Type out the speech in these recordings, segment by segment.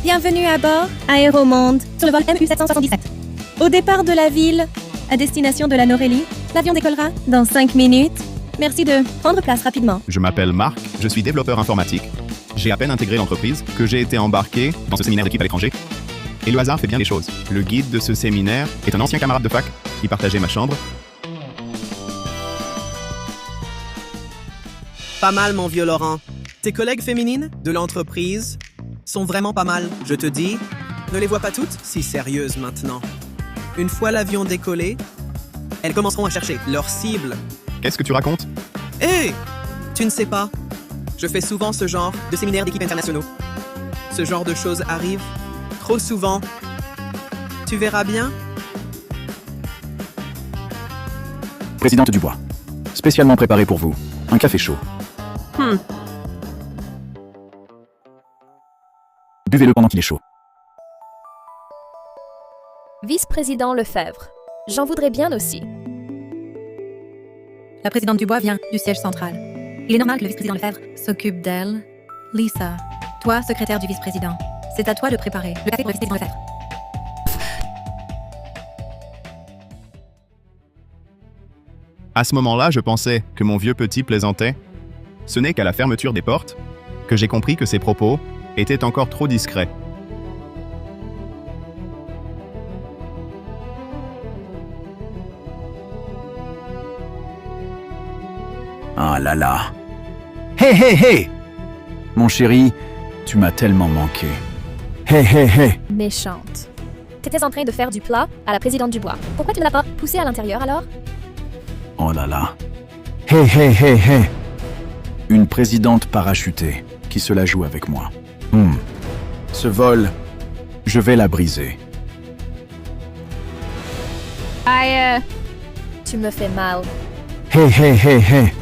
Bienvenue à bord, Aéromonde, sur le vol MU777. Au départ de la ville, à destination de la Norélie, l'avion décollera dans 5 minutes. Merci de prendre place rapidement. Je m'appelle Marc, je suis développeur informatique. J'ai à peine intégré l'entreprise que j'ai été embarqué dans ce séminaire d'équipe à l'étranger. Et le hasard fait bien les choses. Le guide de ce séminaire est un ancien camarade de fac qui partageait ma chambre. Pas mal, mon vieux Laurent. Tes collègues féminines de l'entreprise sont vraiment pas mal, je te dis. Ne les vois pas toutes si sérieuses maintenant. Une fois l'avion décollé, elles commenceront à chercher leur cible. Qu'est-ce que tu racontes? Hé! Tu ne sais pas. Je fais souvent ce genre de séminaires d'équipes internationaux. Ce genre de choses arrive trop souvent. Tu verras bien. Présidente Dubois, spécialement préparé pour vous. Un café chaud. Buvez-le pendant qu'il est chaud. Vice-président Lefebvre. J'en voudrais bien aussi. La présidente Dubois vient du siège central. Il est normal que le vice-président Lefebvre s'occupe d'elle. Lisa, toi, secrétaire du vice-président, c'est à toi de préparer le café pour le vice-président Lefebvre. À ce moment-là, je pensais que mon vieux petit plaisantait. Ce n'est qu'à la fermeture des portes que j'ai compris que ses propos étaient encore trop discrets. Ah là là. Hé hé hé! Mon chéri, tu m'as tellement manqué. Hé hé hé! Méchante. T'étais en train de faire du plat à la présidente Dubois. Pourquoi tu ne l'as pas poussée à l'intérieur alors? Oh là là. Hé hé hé hé! Une présidente parachutée qui se la joue avec moi. Ce vol, je vais la briser. Aïe. Tu me fais mal. Hé hé hé hé!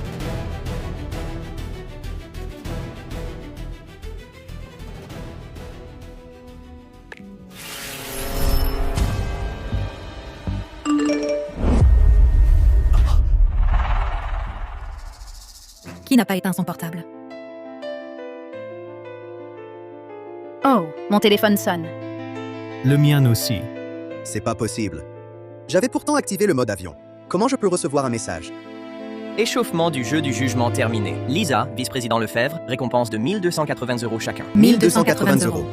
Qui n'a pas éteint son portable? Oh, mon téléphone sonne. Le mien aussi. C'est pas possible. J'avais pourtant activé le mode avion. Comment je peux recevoir un message? Échauffement du jeu du jugement terminé. Lisa, vice-président Lefebvre, récompense de 1280 € chacun. 1280 €.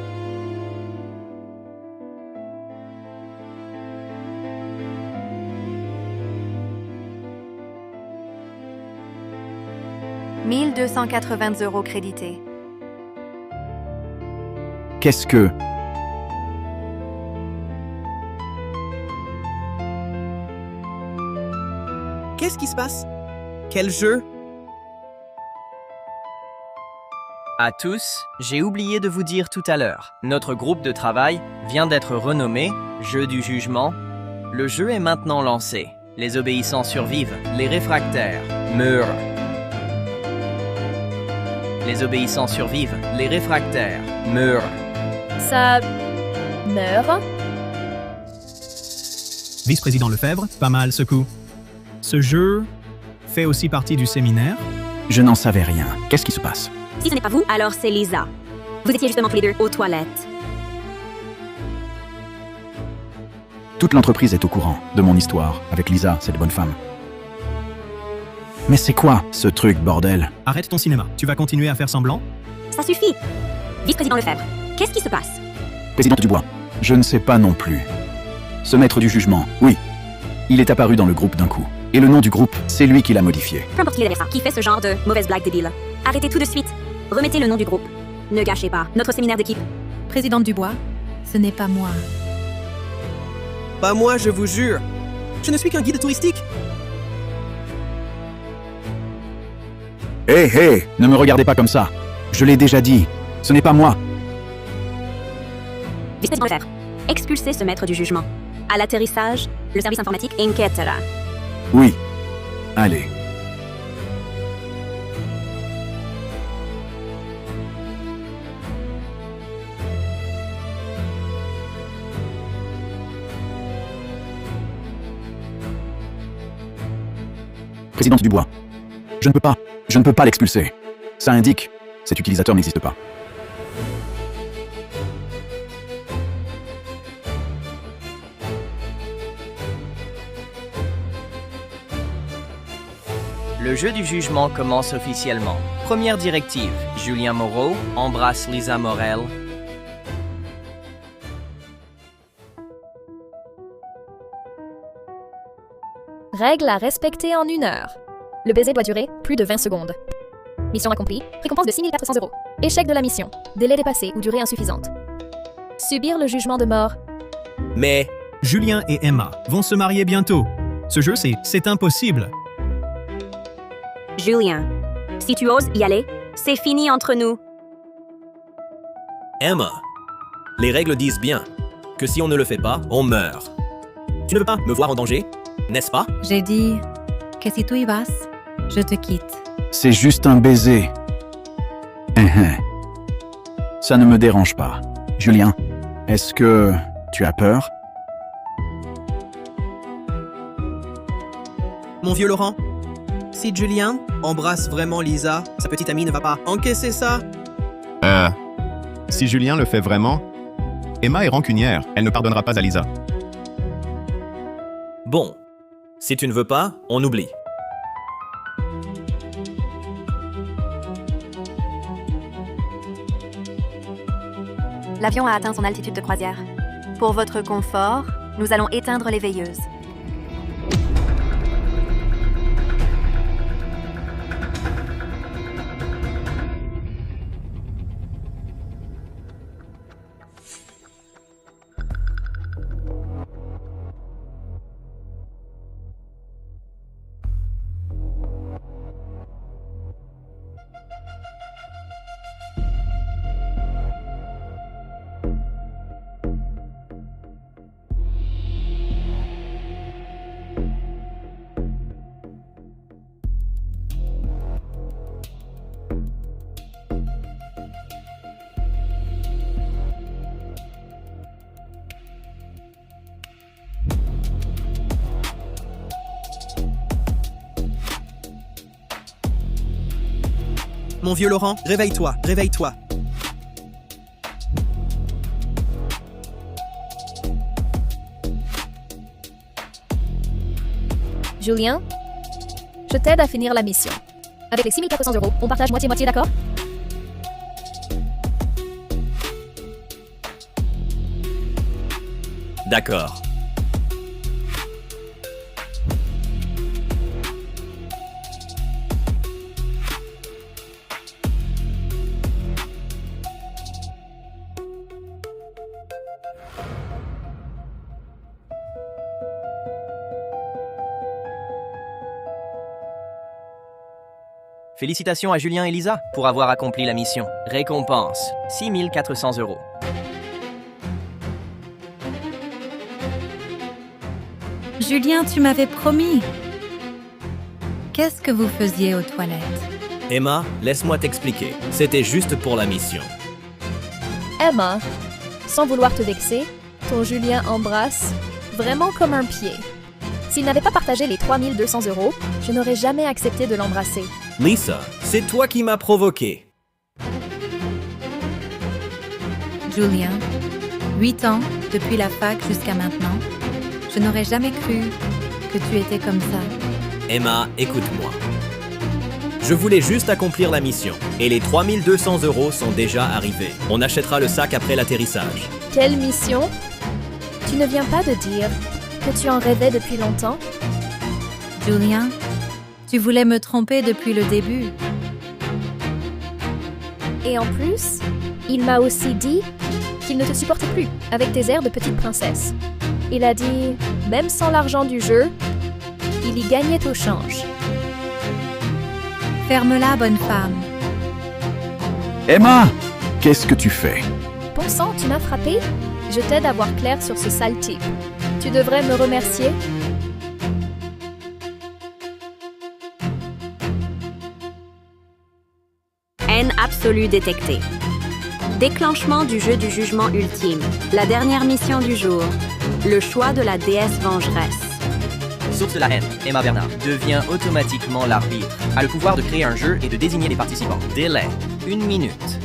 « 1280 € crédités. Qu'est-ce que... Qu'est-ce qui se passe? Quel jeu? À tous, j'ai oublié de vous dire tout à l'heure. Notre groupe de travail vient d'être renommé Jeu du jugement. Le jeu est maintenant lancé. Les obéissants survivent, les réfractaires meurent. Les obéissants survivent, les réfractaires meurent. Ça... meurt? Vice-président Lefebvre, pas mal ce coup. Ce jeu fait aussi partie du séminaire. Je n'en savais rien. Qu'est-ce qui se passe? Si ce n'est pas vous, alors c'est Lisa. Vous étiez justement tous les deux aux toilettes. Toute l'entreprise est au courant de mon histoire avec Lisa, cette bonne femme. Mais c'est quoi, ce truc, bordel? Arrête ton cinéma. Tu vas continuer à faire semblant? Ça suffit. Vice-président Lefebvre, qu'est-ce qui se passe? Présidente Dubois, je ne sais pas non plus. Ce maître du jugement, oui. Il est apparu dans le groupe d'un coup. Et le nom du groupe, c'est lui qui l'a modifié. Peu importe qui est derrière ça, qui fait ce genre de mauvaise blague débile. Arrêtez tout de suite. Remettez le nom du groupe. Ne gâchez pas notre séminaire d'équipe. Présidente Dubois, ce n'est pas moi. Pas moi, je vous jure. Je ne suis qu'un guide touristique. Hé hé, ne me regardez pas comme ça. Je l'ai déjà dit. Ce n'est pas moi. Vice-président Lefebvre, expulsez ce maître du jugement. À l'atterrissage, le service informatique inquiétera. Oui. Allez. Présidente Dubois, je ne peux pas l'expulser. Ça indique, cet utilisateur n'existe pas. Le jeu du jugement commence officiellement. Première directive. Julien Moreau embrasse Lisa Morel. Règle à respecter en 1 heure. Le baiser doit durer plus de 20 secondes. Mission accomplie. Récompense de 6 400 €. Échec de la mission. Délai dépassé ou durée insuffisante. Subir le jugement de mort. Mais Julien et Emma vont se marier bientôt. Ce jeu, c'est impossible. Julien, si tu oses y aller, c'est fini entre nous. Emma, les règles disent bien que si on ne le fait pas, on meurt. Tu ne veux pas me voir en danger, n'est-ce pas? J'ai dit que si tu y vas, je te quitte. C'est juste un baiser. Ça ne me dérange pas. Julien, est-ce que tu as peur? Mon vieux Laurent, si Julien embrasse vraiment Lisa, sa petite amie ne va pas encaisser ça. Si Julien le fait vraiment, Emma est rancunière. Elle ne pardonnera pas à Lisa. Bon, si tu ne veux pas, on oublie. L'avion a atteint son altitude de croisière. Pour votre confort, nous allons éteindre les veilleuses. Mon vieux Laurent, réveille-toi, réveille-toi. Julien, je t'aide à finir la mission. Avec les 6 400 €, on partage moitié-moitié, d'accord? D'accord. Félicitations à Julien et Lisa pour avoir accompli la mission. Récompense, 6 400 €. Julien, tu m'avais promis. Qu'est-ce que vous faisiez aux toilettes? Emma, laisse-moi t'expliquer. C'était juste pour la mission. Emma, sans vouloir te vexer, ton Julien embrasse vraiment comme un pied. S'il n'avait pas partagé les 3 200 €, je n'aurais jamais accepté de l'embrasser. Lisa, c'est toi qui m'as provoqué. Julien, 8 ans, depuis la fac jusqu'à maintenant, je n'aurais jamais cru que tu étais comme ça. Emma, écoute-moi. Je voulais juste accomplir la mission. Et les 3 200 € sont déjà arrivés. On achètera le sac après l'atterrissage. Quelle mission? Tu ne viens pas de dire que tu en rêvais depuis longtemps? Julien, tu voulais me tromper depuis le début. Et en plus, il m'a aussi dit qu'il ne te supportait plus avec tes airs de petite princesse. Il a dit, même sans l'argent du jeu, il y gagnait au change. Ferme-la, bonne femme. Emma, qu'est-ce que tu fais? Bon sang, tu m'as frappé? Je t'aide à voir clair sur ce sale type. Tu devrais me remercier. Haine absolue détectée. Déclenchement du jeu du jugement ultime. La dernière mission du jour. Le choix de la déesse vengeresse. Source de la haine, Emma Bernard devient automatiquement l'arbitre. A le pouvoir de créer un jeu et de désigner les participants. Délai, 1 minute.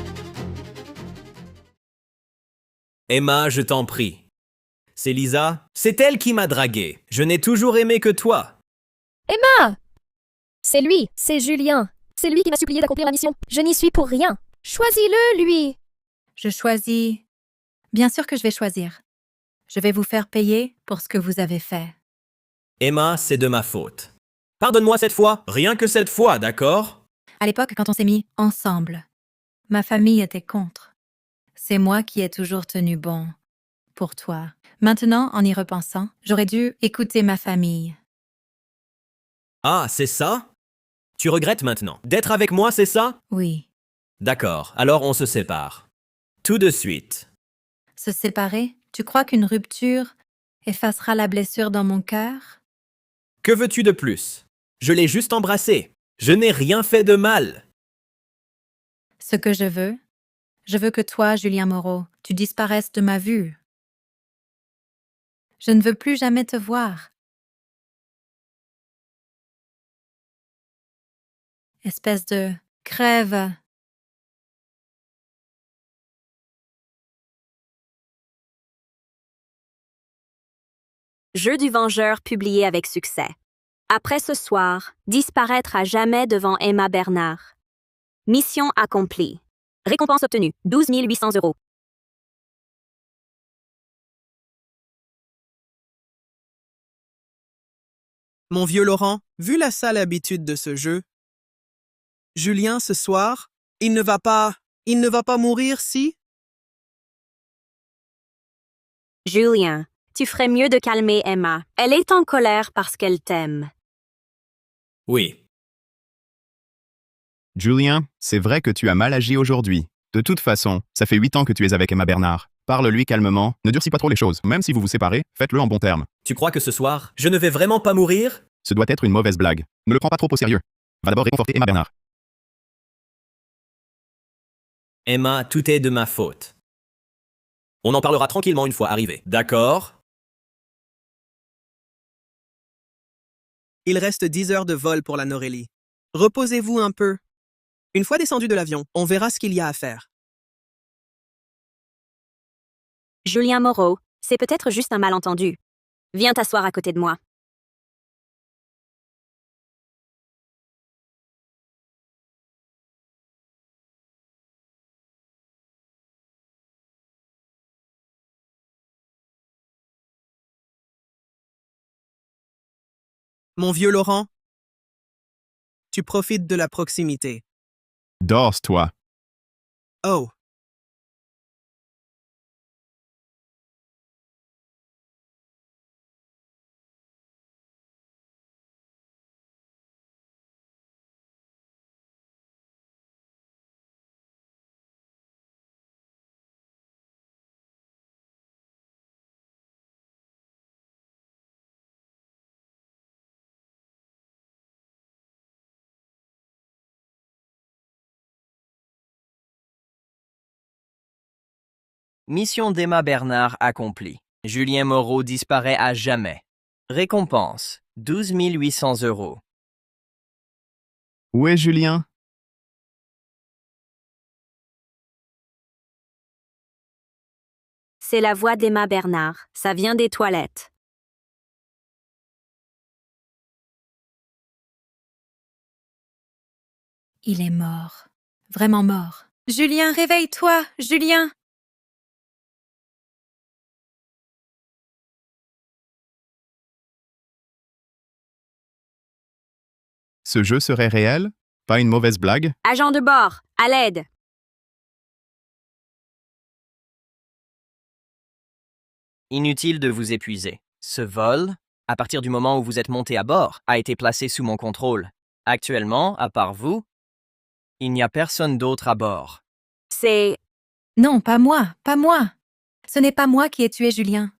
Emma, je t'en prie. C'est Lisa. C'est elle qui m'a dragué. Je n'ai toujours aimé que toi. Emma! C'est lui, c'est Julien. C'est lui qui m'a supplié d'accomplir la mission. Je n'y suis pour rien. Choisis-le, lui. Je choisis. Bien sûr que je vais choisir. Je vais vous faire payer pour ce que vous avez fait. Emma, c'est de ma faute. Pardonne-moi cette fois, rien que cette fois, d'accord? À l'époque, quand on s'est mis ensemble, ma famille était contre. C'est moi qui ai toujours tenu bon pour toi. Maintenant, en y repensant, j'aurais dû écouter ma famille. Ah, c'est ça? Tu regrettes maintenant d'être avec moi, c'est ça? Oui. D'accord, alors on se sépare. Tout de suite. Se séparer? Tu crois qu'une rupture effacera la blessure dans mon cœur? Que veux-tu de plus? Je l'ai juste embrassé. Je n'ai rien fait de mal. Ce que je veux que toi, Julien Moreau, tu disparaisses de ma vue. Je ne veux plus jamais te voir. Espèce de crève. Jeu du Vengeur publié avec succès. Après ce soir, disparaître à jamais devant Emma Bernard. Mission accomplie. Récompense obtenue, 12 800 €. Mon vieux Laurent, vu la sale habitude de ce jeu, Julien, ce soir, il ne va pas mourir si? Julien, tu ferais mieux de calmer Emma. Elle est en colère parce qu'elle t'aime. Oui. Julien, c'est vrai que tu as mal agi aujourd'hui. De toute façon, ça fait 8 ans que tu es avec Emma Bernard. Parle-lui calmement, ne durcis pas trop les choses. Même si vous vous séparez, faites-le en bons termes. Tu crois que ce soir, je ne vais vraiment pas mourir? Ce doit être une mauvaise blague. Ne le prends pas trop au sérieux. Va d'abord réconforter Emma Bernard. Emma, tout est de ma faute. On en parlera tranquillement une fois arrivé. D'accord? Il reste 10 heures de vol pour la Norélie. Reposez-vous un peu. Une fois descendu de l'avion, on verra ce qu'il y a à faire. Julien Moreau, c'est peut-être juste un malentendu. Viens t'asseoir à côté de moi. Mon vieux Laurent, tu profites de la proximité. Dors, toi. Oh. Mission d'Emma Bernard accomplie. Julien Moreau disparaît à jamais. Récompense, 12 800 €. Où est Julien? C'est la voix d'Emma Bernard. Ça vient des toilettes. Il est mort. Vraiment mort. Julien, réveille-toi, Julien! Ce jeu serait réel? Pas une mauvaise blague? Agent de bord, à l'aide! Inutile de vous épuiser. Ce vol, à partir du moment où vous êtes monté à bord, a été placé sous mon contrôle. Actuellement, à part vous, il n'y a personne d'autre à bord. C'est... Non, pas moi, pas moi. Ce n'est pas moi qui ai tué Julien.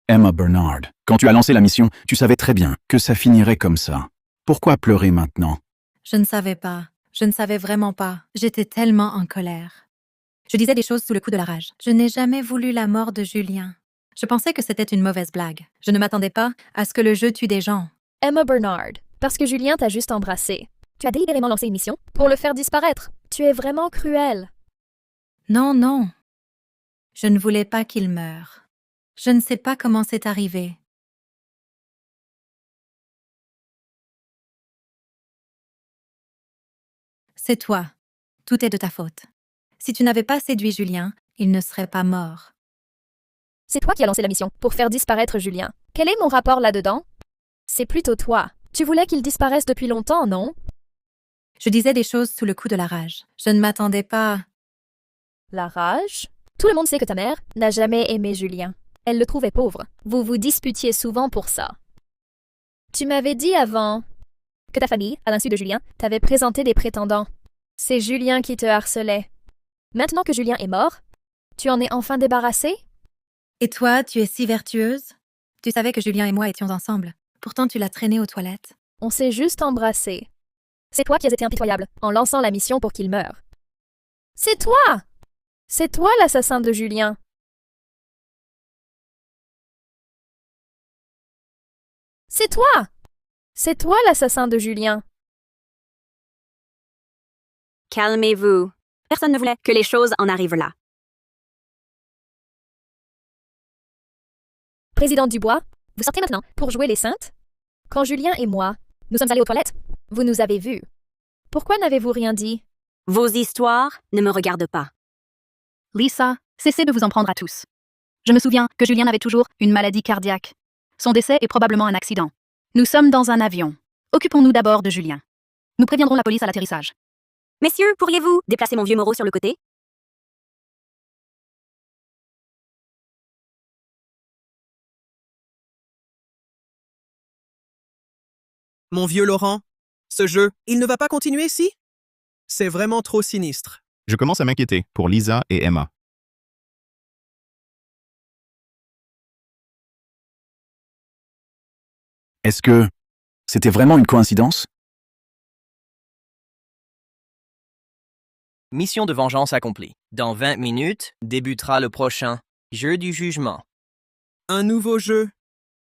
Emma Bernard, quand tu as lancé la mission, tu savais très bien que ça finirait comme ça. Pourquoi pleurer maintenant? Je ne savais pas. Je ne savais vraiment pas. J'étais tellement en colère. Je disais des choses sous le coup de la rage. Je n'ai jamais voulu la mort de Julien. Je pensais que c'était une mauvaise blague. Je ne m'attendais pas à ce que le jeu tue des gens. Emma Bernard, parce que Julien t'a juste embrassé. Tu as délibérément lancé une mission pour le faire disparaître. Tu es vraiment cruel. Non, non. Je ne voulais pas qu'il meure. Je ne sais pas comment c'est arrivé. C'est toi. Tout est de ta faute. Si tu n'avais pas séduit Julien, il ne serait pas mort. C'est toi qui as lancé la mission pour faire disparaître Julien. Quel est mon rapport là-dedans? C'est plutôt toi. Tu voulais qu'il disparaisse depuis longtemps, non? Je disais des choses sous le coup de la rage. Je ne m'attendais pas... La rage? Tout le monde sait que ta mère n'a jamais aimé Julien. Elle le trouvait pauvre. Vous vous disputiez souvent pour ça. Tu m'avais dit avant que ta famille, à l'insu de Julien, t'avait présenté des prétendants. C'est Julien qui te harcelait. Maintenant que Julien est mort, tu en es enfin débarrassé? Et toi, tu es si vertueuse? Tu savais que Julien et moi étions ensemble. Pourtant, tu l'as traîné aux toilettes. On s'est juste embrassés. C'est toi qui as été impitoyable en lançant la mission pour qu'il meure. C'est toi! C'est toi l'assassin de Julien. C'est toi! C'est toi l'assassin de Julien. Calmez-vous. Personne ne voulait que les choses en arrivent là. Présidente Dubois, vous sortez maintenant pour jouer les saintes? Quand Julien et moi, nous sommes allés aux toilettes, vous nous avez vus. Pourquoi n'avez-vous rien dit? Vos histoires ne me regardent pas. Lisa, cessez de vous en prendre à tous. Je me souviens que Julien avait toujours une maladie cardiaque. Son décès est probablement un accident. Nous sommes dans un avion. Occupons-nous d'abord de Julien. Nous préviendrons la police à l'atterrissage. Messieurs, pourriez-vous déplacer mon vieux Moreau sur le côté? Mon vieux Laurent, ce jeu, il ne va pas continuer si? C'est vraiment trop sinistre. Je commence à m'inquiéter pour Lisa et Emma. Est-ce que c'était vraiment une coïncidence? Mission de vengeance accomplie. Dans 20 minutes, débutera le prochain jeu du jugement. Un nouveau jeu.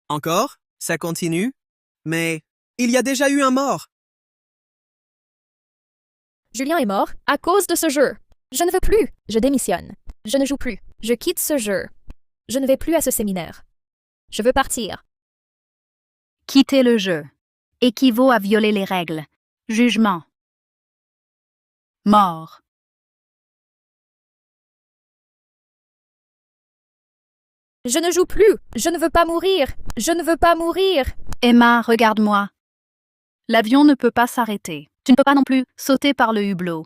Encore? Ça continue? Mais il y a déjà eu un mort. Julien est mort à cause de ce jeu. Je ne veux plus. Je démissionne. Je ne joue plus. Je quitte ce jeu. Je ne vais plus à ce séminaire. Je veux partir. Quitter le jeu équivaut à violer les règles. Jugement. Mort. Je ne joue plus. Je ne veux pas mourir. Je ne veux pas mourir. Emma, regarde-moi. L'avion ne peut pas s'arrêter. Tu ne peux pas non plus sauter par le hublot.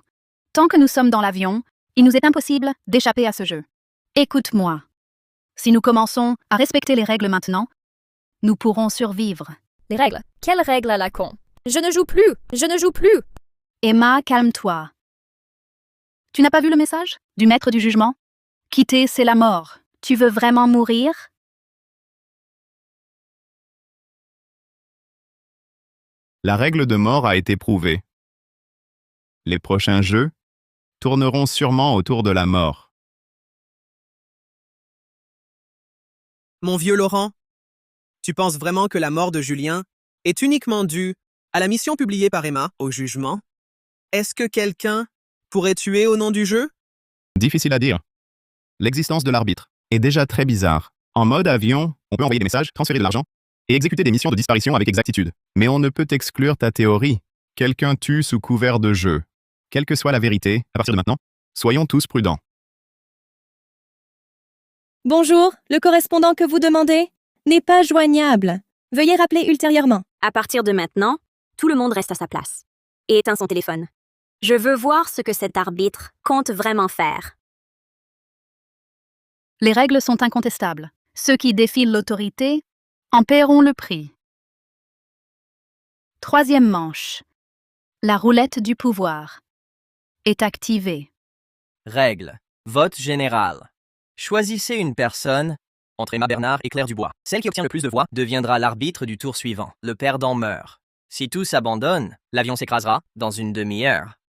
Tant que nous sommes dans l'avion, il nous est impossible d'échapper à ce jeu. Écoute-moi. Si nous commençons à respecter les règles maintenant, nous pourrons survivre. Les règles? Quelles règles à la con? Je ne joue plus. Je ne joue plus. Emma, calme-toi. Tu n'as pas vu le message du maître du jugement? Quitter, c'est la mort. Tu veux vraiment mourir? La règle de mort a été prouvée. Les prochains jeux tourneront sûrement autour de la mort. Mon vieux Laurent, tu penses vraiment que la mort de Julien est uniquement due à la mission publiée par Emma au jugement? Est-ce que quelqu'un pourrait tuer au nom du jeu? Difficile à dire. L'existence de l'arbitre est déjà très bizarre. En mode avion, on peut envoyer des messages, transférer de l'argent et exécuter des missions de disparition avec exactitude. Mais on ne peut exclure ta théorie. Quelqu'un tue sous couvert de jeu. Quelle que soit la vérité, à partir de maintenant, soyons tous prudents. Bonjour, le correspondant que vous demandez n'est pas joignable. Veuillez rappeler ultérieurement. À partir de maintenant, tout le monde reste à sa place et éteint son téléphone. Je veux voir ce que cet arbitre compte vraiment faire. Les règles sont incontestables. Ceux qui défient l'autorité en paieront le prix. Troisième manche. La roulette du pouvoir est activée. Règle. Vote général. Choisissez une personne entre Emma Bernard et Claire Dubois. Celle qui obtient le plus de voix deviendra l'arbitre du tour suivant. Le perdant meurt. Si tous abandonnent, l'avion s'écrasera dans une demi-heure.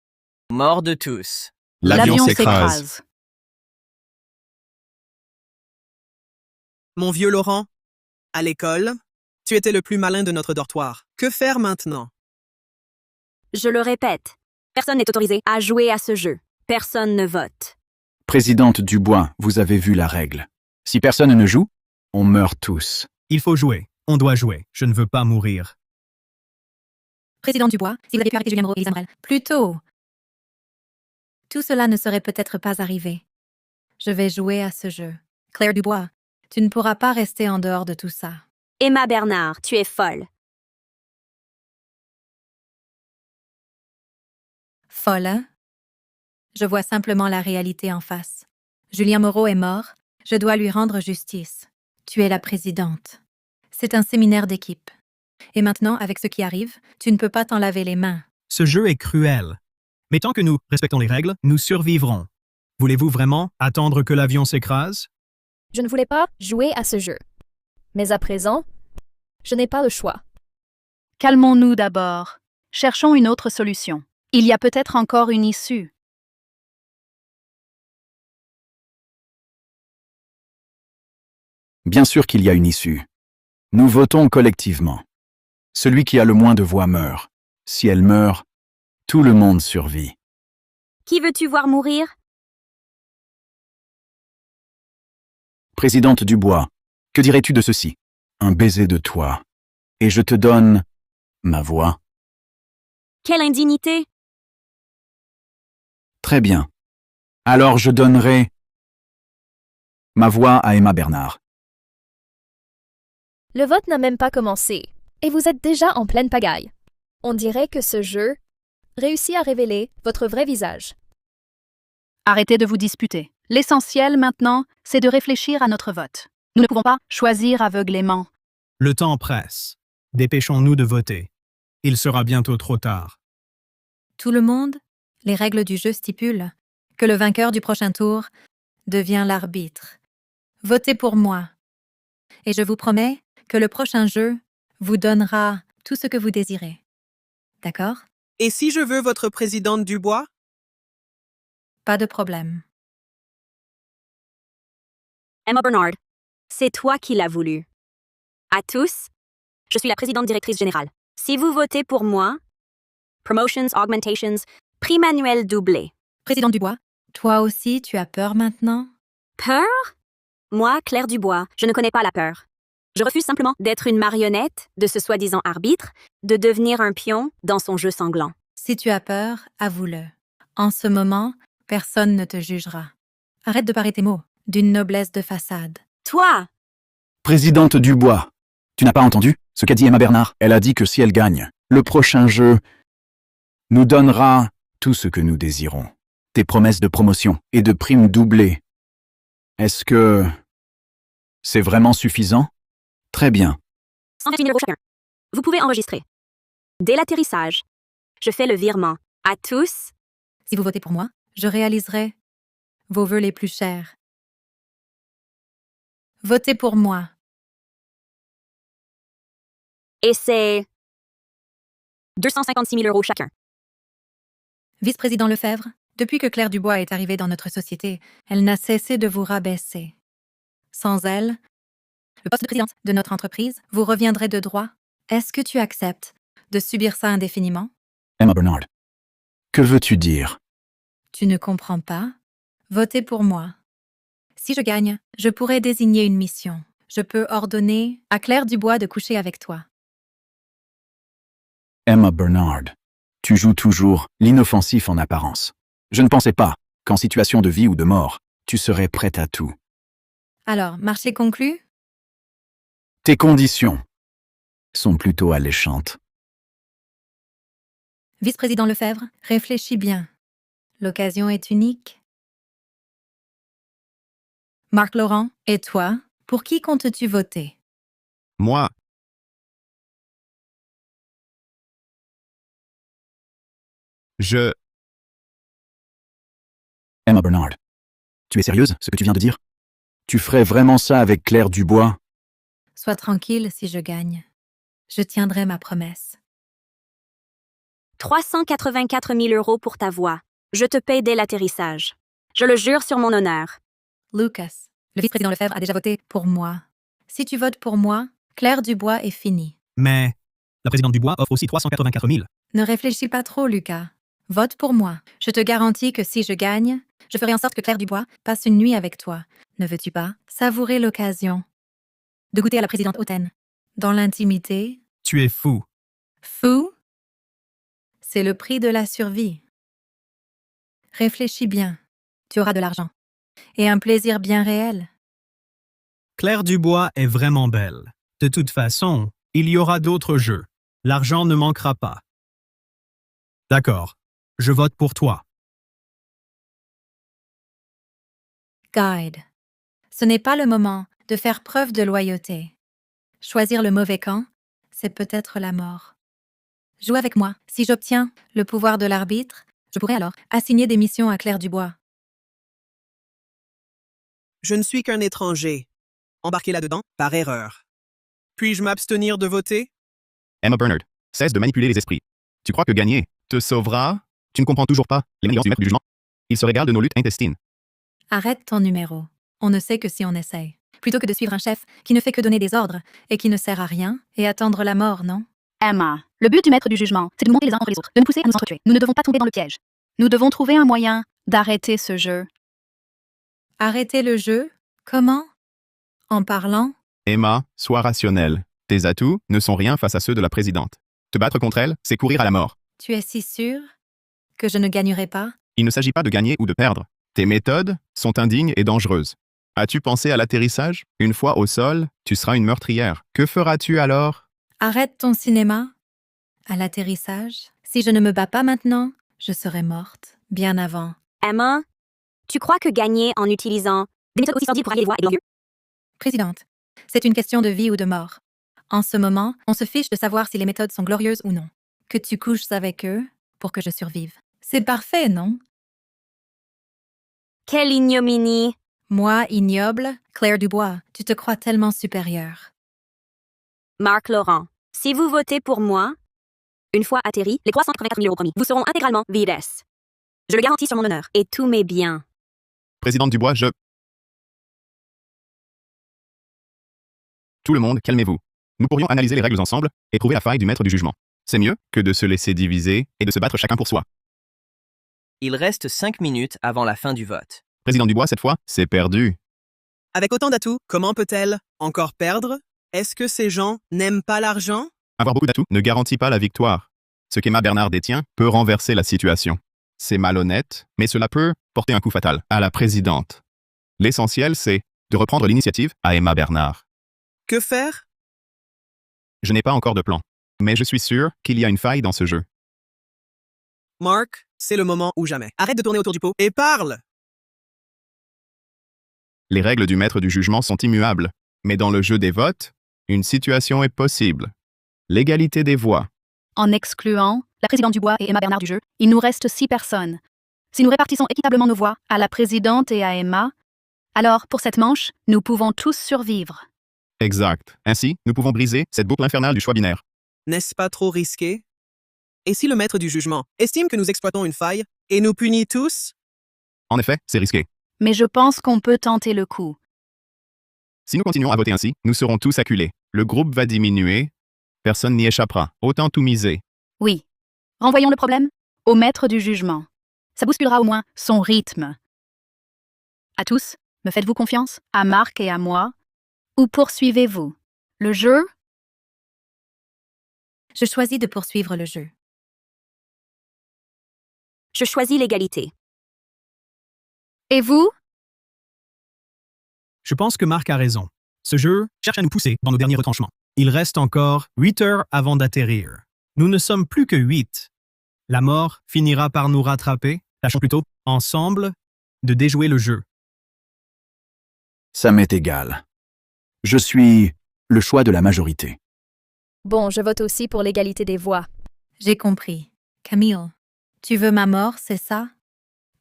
Mort de tous. L'avion s'écrase. Mon vieux Laurent, à l'école, tu étais le plus malin de notre dortoir. Que faire maintenant? Je le répète, personne n'est autorisé à jouer à ce jeu. Personne ne vote. Présidente Dubois, vous avez vu la règle. Si personne ne joue, on meurt tous. Il faut jouer. On doit jouer. Je ne veux pas mourir. Président Dubois, si vous avez pu arrêter Julien Moreau et Lisa Morel. Plus tôt. Tout cela ne serait peut-être pas arrivé. Je vais jouer à ce jeu. Claire Dubois, tu ne pourras pas rester en dehors de tout ça. Emma Bernard, tu es folle. Folle, hein? Je vois simplement la réalité en face. Julien Moreau est mort, je dois lui rendre justice. Tu es la présidente. C'est un séminaire d'équipe. Et maintenant, avec ce qui arrive, tu ne peux pas t'en laver les mains. Ce jeu est cruel. Mais tant que nous respectons les règles, nous survivrons. Voulez-vous vraiment attendre que l'avion s'écrase? Je ne voulais pas jouer à ce jeu. Mais à présent, je n'ai pas le choix. Calmons-nous d'abord. Cherchons une autre solution. Il y a peut-être encore une issue. Bien sûr qu'il y a une issue. Nous votons collectivement. Celui qui a le moins de voix meurt. Si elle meurt, tout le monde survit. Qui veux-tu voir mourir? Présidente Dubois, que dirais-tu de ceci? Un baiser de toi. Et je te donne ma voix. Quelle indignité! Très bien. Alors je donnerai ma voix à Emma Bernard. Le vote n'a même pas commencé, et vous êtes déjà en pleine pagaille. On dirait que ce jeu réussit à révéler votre vrai visage. Arrêtez de vous disputer. L'essentiel maintenant, c'est de réfléchir à notre vote. Nous ne pouvons pas choisir aveuglément. Le temps presse. Dépêchons-nous de voter. Il sera bientôt trop tard. Tout le monde, les règles du jeu stipulent que le vainqueur du prochain tour devient l'arbitre. Votez pour moi. Et je vous promets que le prochain jeu vous donnera tout ce que vous désirez. D'accord? Et si je veux votre présidente Dubois? Pas de problème. Emma Bernard, c'est toi qui l'as voulu. À tous, je suis la présidente directrice générale. Si vous votez pour moi, promotions, augmentations, prime annuel doublé. Président Dubois, toi aussi tu as peur maintenant? Peur? Moi, Claire Dubois, je ne connais pas la peur. Je refuse simplement d'être une marionnette de ce soi-disant arbitre, de devenir un pion dans son jeu sanglant. Si tu as peur, avoue-le. En ce moment, personne ne te jugera. Arrête de parer tes mots, d'une noblesse de façade. Toi! Présidente Dubois, tu n'as pas entendu ce qu'a dit Emma Bernard? Elle a dit que si elle gagne, le prochain jeu nous donnera tout ce que nous désirons. Tes promesses de promotion et de primes doublées. Est-ce que c'est vraiment suffisant? Très bien. 128 000 € chacun. Vous pouvez enregistrer. Dès l'atterrissage, je fais le virement. À tous. Si vous votez pour moi, je réaliserai vos vœux les plus chers. Votez pour moi. Et c'est 256 000 € chacun. Vice-président Lefebvre, depuis que Claire Dubois est arrivée dans notre société, elle n'a cessé de vous rabaisser. Sans elle, le poste de présidente de notre entreprise vous reviendrait de droit. Est-ce que tu acceptes de subir ça indéfiniment? Emma Bernard, que veux-tu dire? Tu ne comprends pas? Votez pour moi. Si je gagne, je pourrai désigner une mission. Je peux ordonner à Claire Dubois de coucher avec toi. Emma Bernard, tu joues toujours l'inoffensif en apparence. Je ne pensais pas qu'en situation de vie ou de mort, tu serais prête à tout. Alors, marché conclu? Tes conditions sont plutôt alléchantes. Vice-président Lefebvre, réfléchis bien. L'occasion est unique. Marc Laurent, et toi, pour qui comptes-tu voter? Moi. Emma Bernard, tu es sérieuse, ce que tu viens de dire? Tu ferais vraiment ça avec Claire Dubois? Sois tranquille si je gagne. Je tiendrai ma promesse. 384 000 € pour ta voix. Je te paye dès l'atterrissage. Je le jure sur mon honneur. Lucas, le vice-président Lefebvre a déjà voté pour moi. Si tu votes pour moi, Claire Dubois est finie. Mais la présidente Dubois offre aussi 384 000. Ne réfléchis pas trop, Lucas. Vote pour moi. Je te garantis que si je gagne, je ferai en sorte que Claire Dubois passe une nuit avec toi. Ne veux-tu pas savourer l'occasion de goûter à la présidente hautaine? Dans l'intimité? Tu es fou. Fou? C'est le prix de la survie. Réfléchis bien. Tu auras de l'argent. Et un plaisir bien réel. Claire Dubois est vraiment belle. De toute façon, il y aura d'autres jeux. L'argent ne manquera pas. D'accord. Je vote pour toi. Guide. Ce n'est pas le moment de faire preuve de loyauté. Choisir le mauvais camp, c'est peut-être la mort. Joue avec moi. Si j'obtiens le pouvoir de l'arbitre, je pourrai alors assigner des missions à Claire Dubois. Je ne suis qu'un étranger. Embarqué là-dedans par erreur. Puis-je m'abstenir de voter? Emma Bernard, cesse de manipuler les esprits. Tu crois que gagner te sauvera? Tu ne comprends toujours pas les manigances du maître du jugement? Il se régale de nos luttes intestines. Arrête ton numéro. On ne sait que si on essaye. Plutôt que de suivre un chef qui ne fait que donner des ordres et qui ne sert à rien et attendre la mort, non? Emma, le but du maître du jugement, c'est de nous monter les uns contre les autres, de nous pousser à nous entretuer. Nous ne devons pas tomber dans le piège. Nous devons trouver un moyen d'arrêter ce jeu. Arrêter le jeu? Comment? En parlant? Emma, sois rationnelle. Tes atouts ne sont rien face à ceux de la présidente. Te battre contre elle, c'est courir à la mort. Tu es si sûr que je ne gagnerai pas? Il ne s'agit pas de gagner ou de perdre. Tes méthodes sont indignes et dangereuses. As-tu pensé à l'atterrissage? Une fois au sol, tu seras une meurtrière. Que feras-tu alors? Arrête ton cinéma. À l'atterrissage, si je ne me bats pas maintenant, je serai morte, bien avant. Emma, tu crois que gagner en utilisant des méthodes aussi sordides pour allier les voix est glorieux? Présidente, c'est une question de vie ou de mort. En ce moment, on se fiche de savoir si les méthodes sont glorieuses ou non. Que tu couches avec eux pour que je survive. C'est parfait, non? Quelle ignominie! Moi, ignoble, Claire Dubois, tu te crois tellement supérieure. Marc Laurent, si vous votez pour moi, une fois atterri, les 384 000 € promis vous seront intégralement vides. Je le garantis sur mon honneur et tous mes biens. Présidente Dubois, Tout le monde, calmez-vous. Nous pourrions analyser les règles ensemble et trouver la faille du maître du jugement. C'est mieux que de se laisser diviser et de se battre chacun pour soi. Il reste 5 minutes avant la fin du vote. Président Dubois, cette fois, c'est perdu. Avec autant d'atouts, comment peut-elle encore perdre? Est-ce que ces gens n'aiment pas l'argent? Avoir beaucoup d'atouts ne garantit pas la victoire. Ce qu'Emma Bernard détient peut renverser la situation. C'est malhonnête, mais cela peut porter un coup fatal à la présidente. L'essentiel, c'est de reprendre l'initiative à Emma Bernard. Que faire? Je n'ai pas encore de plan, mais je suis sûr qu'il y a une faille dans ce jeu. Mark, c'est le moment ou jamais. Arrête de tourner autour du pot et parle! Les règles du maître du jugement sont immuables, mais dans le jeu des votes, une situation est possible. L'égalité des voix. En excluant la présidente Dubois et Emma Bernard du jeu, il nous reste 6 personnes. Si nous répartissons équitablement nos voix à la présidente et à Emma, alors pour cette manche, nous pouvons tous survivre. Exact. Ainsi, nous pouvons briser cette boucle infernale du choix binaire. N'est-ce pas trop risqué? Et si le maître du jugement estime que nous exploitons une faille et nous punit tous? En effet, c'est risqué. Mais je pense qu'on peut tenter le coup. Si nous continuons à voter ainsi, nous serons tous acculés. Le groupe va diminuer. Personne n'y échappera. Autant tout miser. Oui. Renvoyons le problème au maître du jugement. Ça bousculera au moins son rythme. À tous, me faites-vous confiance? À Marc et à moi? Ou poursuivez-vous le jeu? Je choisis de poursuivre le jeu. Je choisis l'égalité. Et vous? Je pense que Marc a raison. Ce jeu cherche à nous pousser dans nos derniers retranchements. Il reste encore 8 heures avant d'atterrir. Nous ne sommes plus que 8. La mort finira par nous rattraper. Tâchons plutôt, ensemble, de déjouer le jeu. Ça m'est égal. Je suis le choix de la majorité. Bon, je vote aussi pour l'égalité des voix. J'ai compris. Camille, tu veux ma mort, c'est ça?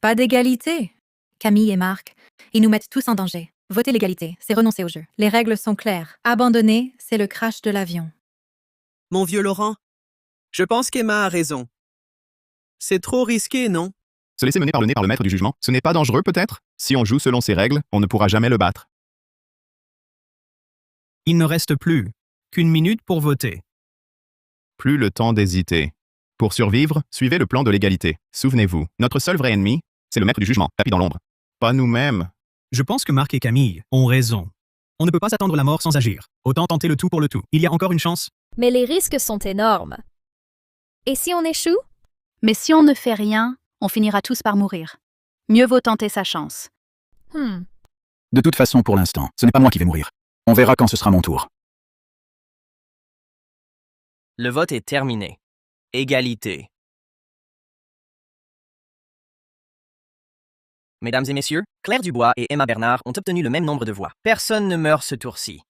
Pas d'égalité. Camille et Marc, ils nous mettent tous en danger. Voter l'égalité, c'est renoncer au jeu. Les règles sont claires. Abandonner, c'est le crash de l'avion. Mon vieux Laurent, je pense qu'Emma a raison. C'est trop risqué, non? Se laisser mener par le nez par le maître du jugement, ce n'est pas dangereux peut-être? Si on joue selon ses règles, on ne pourra jamais le battre. Il ne reste plus qu'une minute pour voter. Plus le temps d'hésiter. Pour survivre, suivez le plan de l'égalité. Souvenez-vous, notre seul vrai ennemi, c'est le maître du jugement, tapis dans l'ombre. Pas nous-mêmes. Je pense que Marc et Camille ont raison. On ne peut pas s'attendre la mort sans agir. Autant tenter le tout pour le tout. Il y a encore une chance. Mais les risques sont énormes. Et si on échoue? Mais si on ne fait rien, on finira tous par mourir. Mieux vaut tenter sa chance. De toute façon, pour l'instant, ce n'est pas moi qui vais mourir. On verra quand ce sera mon tour. Le vote est terminé. Égalité. Mesdames et messieurs, Claire Dubois et Emma Bernard ont obtenu le même nombre de voix. Personne ne meurt ce tour-ci.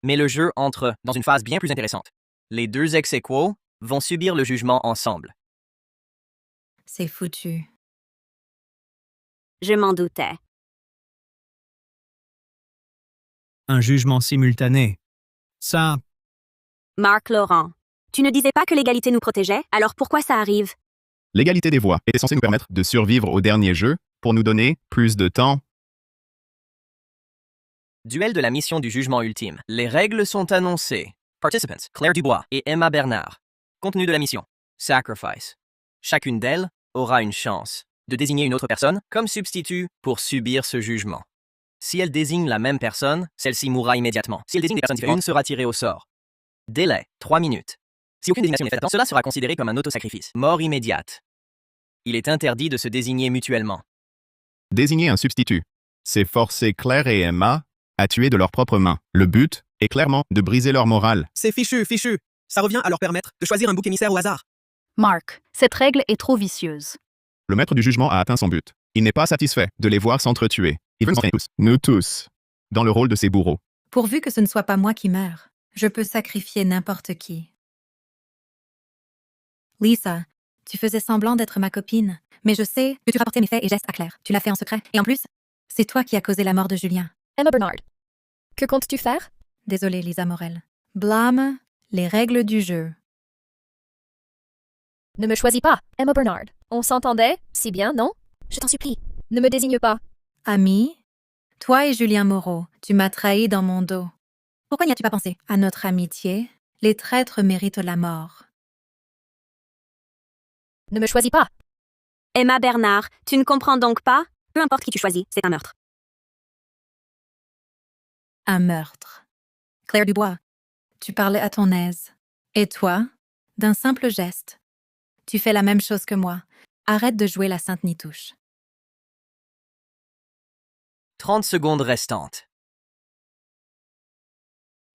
Mais le jeu entre dans une phase bien plus intéressante. Les deux ex-aequo vont subir le jugement ensemble. C'est foutu. Je m'en doutais. Un jugement simultané. Ça, Marc Laurent, tu ne disais pas que l'égalité nous protégeait, alors pourquoi ça arrive? L'égalité des voix était censée nous permettre de survivre au dernier jeu pour nous donner plus de temps. Duel de la mission du jugement ultime. Les règles sont annoncées. Participants, Claire Dubois et Emma Bernard. Contenu de la mission. Sacrifice. Chacune d'elles aura une chance de désigner une autre personne comme substitut pour subir ce jugement. Si elle désigne la même personne, celle-ci mourra immédiatement. Si elle désigne des personnes différentes, une sera tirée au sort. Délai, 3 minutes. Si aucune désignation n'est faite, cela sera considéré comme un autosacrifice. Mort immédiate. Il est interdit de se désigner mutuellement. Désigner un substitut. C'est forcer Claire et Emma à tuer de leurs propres mains. Le but est clairement de briser leur morale. C'est fichu. Ça revient à leur permettre de choisir un bouc émissaire au hasard. Mark, cette règle est trop vicieuse. Le maître du jugement a atteint son but. Il n'est pas satisfait de les voir s'entretuer. Il veut nous entraîner tous, nous tous, dans le rôle de ses bourreaux. Pourvu que ce ne soit pas moi qui meure, je peux sacrifier n'importe qui. Lisa, tu faisais semblant d'être ma copine, mais je sais que tu rapportais mes faits et gestes à Claire. Tu l'as fait en secret. Et en plus, c'est toi qui as causé la mort de Julien. Emma Bernard. Que comptes-tu faire? Désolée, Lisa Morel. Blâme les règles du jeu. Ne me choisis pas, Emma Bernard. On s'entendait, si bien, non? Je t'en supplie, ne me désigne pas. Ami, toi et Julien Moreau, tu m'as trahi dans mon dos. Pourquoi n'y as-tu pas pensé? À notre amitié, les traîtres méritent la mort. Ne me choisis pas. Emma Bernard, tu ne comprends donc pas? Peu importe qui tu choisis, c'est un meurtre. Un meurtre. Claire Dubois, tu parlais à ton aise. Et toi, d'un simple geste, tu fais la même chose que moi. Arrête de jouer la Sainte Nitouche. 30 secondes restantes.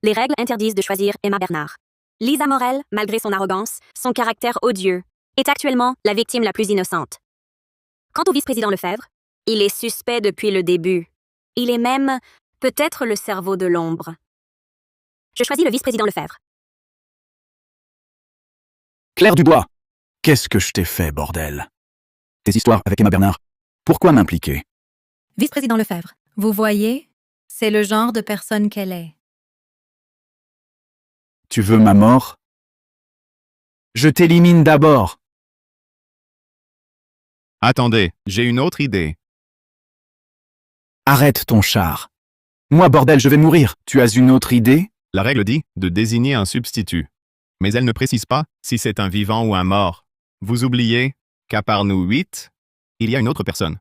Les règles interdisent de choisir Emma Bernard. Lisa Morel, malgré son arrogance, son caractère odieux, est actuellement la victime la plus innocente. Quant au vice-président Lefebvre, il est suspect depuis le début. Il est même, peut-être, le cerveau de l'ombre. Je choisis le vice-président Lefebvre. Claire Dubois, qu'est-ce que je t'ai fait, bordel? Tes histoires avec Emma Bernard, pourquoi m'impliquer? Vice-président Lefebvre, vous voyez, c'est le genre de personne qu'elle est. Tu veux ma mort? Je t'élimine d'abord. Attendez, j'ai une autre idée. Arrête ton char. Moi, bordel, je vais mourir. Tu as une autre idée? La règle dit de désigner un substitut. Mais elle ne précise pas si c'est un vivant ou un mort. Vous oubliez qu'à part nous 8, il y a une autre personne.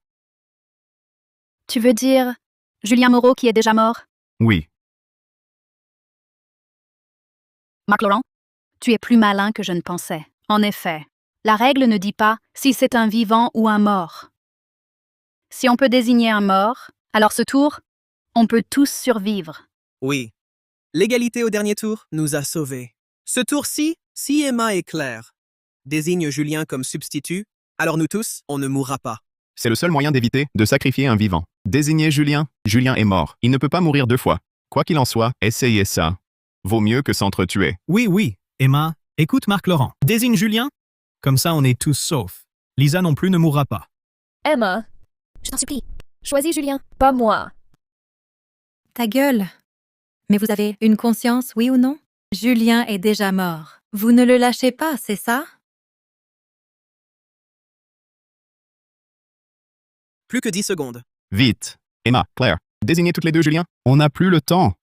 Tu veux dire Julien Moreau qui est déjà mort? Oui. Marc Laurent, tu es plus malin que je ne pensais. En effet, la règle ne dit pas si c'est un vivant ou un mort. Si on peut désigner un mort, alors ce tour, on peut tous survivre. Oui. L'égalité au dernier tour nous a sauvés. Ce tour-ci, si Emma et Claire désignent Julien comme substitut, alors nous tous, on ne mourra pas. C'est le seul moyen d'éviter de sacrifier un vivant. Désignez Julien. Julien est mort. Il ne peut pas mourir 2 fois. Quoi qu'il en soit, essayez ça. Vaut mieux que s'entretuer. oui. Emma, écoute Marc Laurent. Désigne Julien. Comme ça, on est tous saufs. Lisa non plus ne mourra pas. Emma, je t'en supplie, choisis Julien, pas moi. Ta gueule. Mais vous avez une conscience, oui ou non? Julien est déjà mort. Vous ne le lâchez pas, c'est ça? Plus que 10 secondes. Vite. Emma, Claire, désignez toutes les deux Julien. On n'a plus le temps.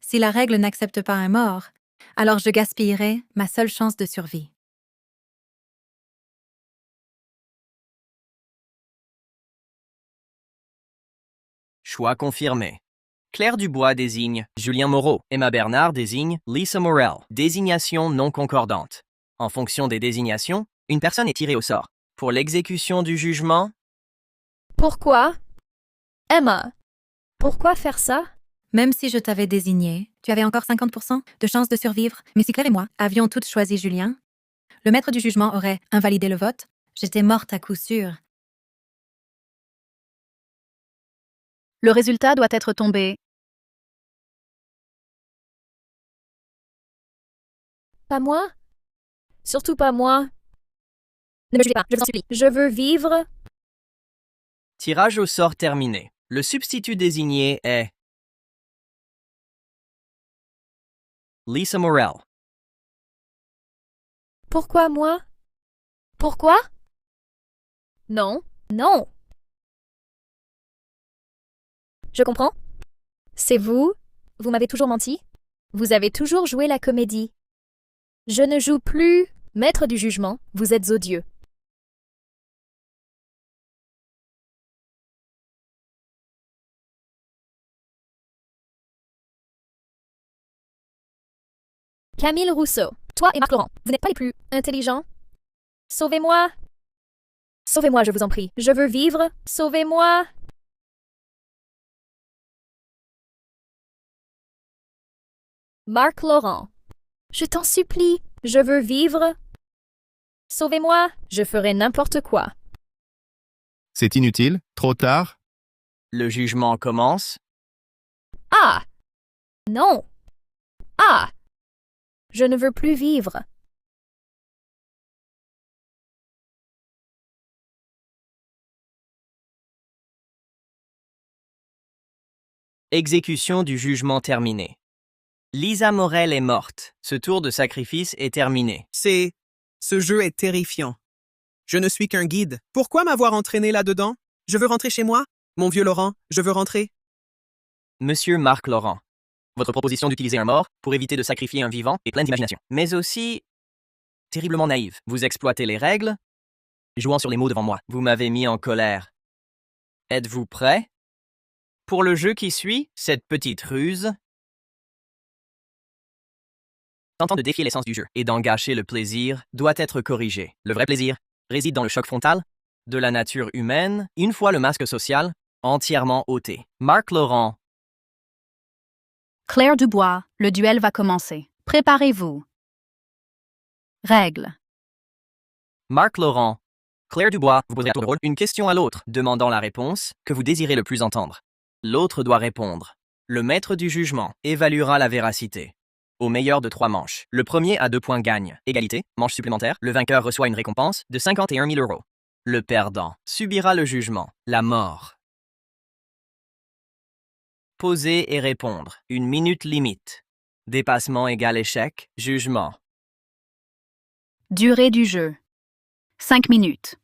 Si la règle n'accepte pas un mort, alors je gaspillerai ma seule chance de survie. Choix confirmé. Claire Dubois désigne Julien Moreau. Emma Bernard désigne Lisa Morel. Désignation non concordante. En fonction des désignations, une personne est tirée au sort. Pour l'exécution du jugement, Pourquoi? Emma, pourquoi faire ça? Même si je t'avais désigné, tu avais encore 50% de chances de survivre, mais si Claire et moi avions toutes choisi Julien, le maître du jugement aurait invalidé le vote. J'étais morte à coup sûr. Le résultat doit être tombé. Pas moi? Surtout pas moi. Ne me jugez pas, je vous en supplie. Je veux vivre. tirage au sort terminé. Le substitut désigné est Lisa Morel. Pourquoi moi? Pourquoi? Non, non. Je comprends. C'est vous. Vous m'avez toujours menti. Vous avez toujours joué la comédie. Je ne joue plus. Maître du jugement, vous êtes odieux. Camille Rousseau, toi et Marc Laurent, vous n'êtes pas les plus intelligents. Sauvez-moi. Sauvez-moi, je vous en prie. Je veux vivre. Sauvez-moi. Marc Laurent, je t'en supplie, je veux vivre. Sauvez-moi, je ferai n'importe quoi. C'est inutile, trop tard. Le jugement commence. Ah! Non! Ah! Je ne veux plus vivre. Exécution du jugement terminée. Lisa Morel est morte. Ce tour de sacrifice est terminé. Ce jeu est terrifiant. Je ne suis qu'un guide. Pourquoi m'avoir entraîné là-dedans? Je veux rentrer chez moi. Mon vieux Laurent, je veux rentrer. Monsieur Marc Laurent, votre proposition d'utiliser un mort pour éviter de sacrifier un vivant est pleine d'imagination, mais aussi terriblement naïve. Vous exploitez les règles, jouant sur les mots devant moi. Vous m'avez mis en colère. Êtes-vous prêt? Pour le jeu qui suit, cette petite ruse tentant de défier l'essence du jeu et d'en gâcher le plaisir doit être corrigée. Le vrai plaisir réside dans le choc frontal de la nature humaine, une fois le masque social entièrement ôté. Marc Laurent. Claire Dubois, le duel va commencer. Préparez-vous. Règles. Marc Laurent. Claire Dubois, vous poserez à tour de rôle une question à l'autre, demandant la réponse que vous désirez le plus entendre. L'autre doit répondre. Le maître du jugement évaluera la véracité. Au meilleur de 3 manches. Le premier à 2 points gagne. Égalité, manche supplémentaire. Le vainqueur reçoit une récompense de 51 000 €. Le perdant subira le jugement, la mort. Poser et répondre. 1 minute limite. Dépassement égale échec. Jugement. Durée du jeu. 5 minutes.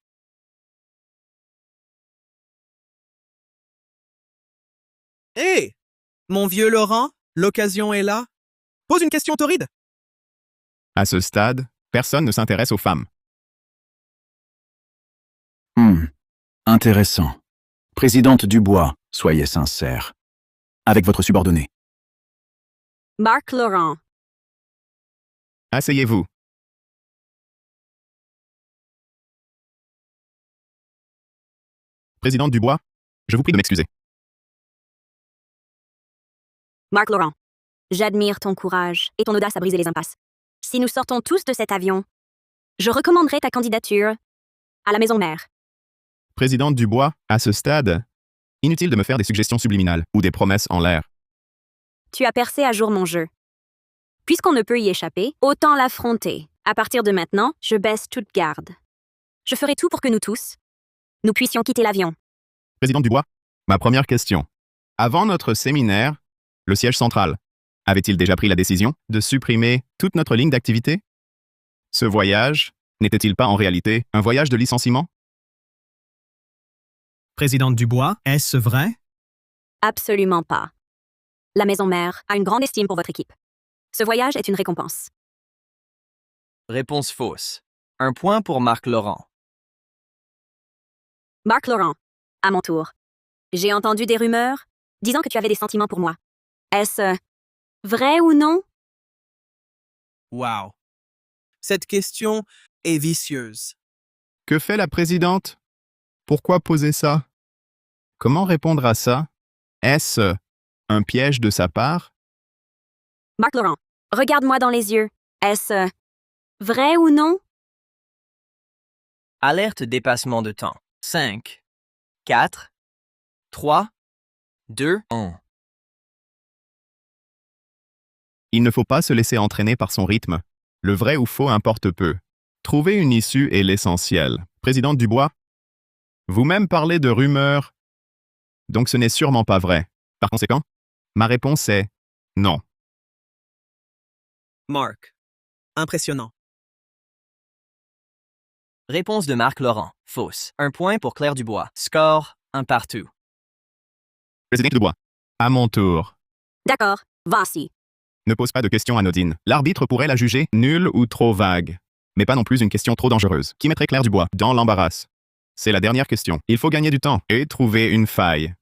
Hé! Mon vieux Laurent, l'occasion est là. Pose une question torride. À ce stade, personne ne s'intéresse aux femmes. Intéressant. Présidente Dubois, soyez sincère. Avec votre subordonné. Marc Laurent. Asseyez-vous. Présidente Dubois, je vous prie de m'excuser. Marc Laurent. J'admire ton courage et ton audace à briser les impasses. Si nous sortons tous de cet avion, je recommanderais ta candidature à la maison mère. Présidente Dubois, à ce stade, inutile de me faire des suggestions subliminales ou des promesses en l'air. Tu as percé à jour mon jeu. Puisqu'on ne peut y échapper, autant l'affronter. À partir de maintenant, je baisse toute garde. Je ferai tout pour que nous tous, nous puissions quitter l'avion. Présidente Dubois, ma première question. Avant notre séminaire, le siège central avait-il déjà pris la décision de supprimer toute notre ligne d'activité? Ce voyage n'était-il pas en réalité un voyage de licenciement? Présidente Dubois, est-ce vrai? Absolument pas. La maison mère a une grande estime pour votre équipe. Ce voyage est une récompense. Réponse fausse. 1 point pour Marc Laurent. Marc Laurent, à mon tour. J'ai entendu des rumeurs disant que tu avais des sentiments pour moi. Est-ce vrai ou non? Wow. Cette question est vicieuse. Que fait la présidente? Pourquoi poser ça? Comment répondre à ça? Est-ce un piège de sa part? Marc Laurent, regarde-moi dans les yeux. Est-ce vrai ou non? Alerte dépassement de temps. 5, 4, 3, 2, 1. Il ne faut pas se laisser entraîner par son rythme. Le vrai ou faux importe peu. Trouver une issue est l'essentiel. Présidente Dubois? Vous-même parlez de rumeurs. Donc ce n'est sûrement pas vrai. Par conséquent, ma réponse est non. Mark. Impressionnant. Réponse de Marc Laurent. Fausse. 1 point pour Claire Dubois. Score, 1 partout. Présidente Dubois. À mon tour. D'accord, voici. Ne pose pas de questions anodines. L'arbitre pourrait la juger nulle ou trop vague. Mais pas non plus une question trop dangereuse, qui mettrait Claire Dubois dans l'embarras. C'est la dernière question. Il faut gagner du temps et trouver une faille.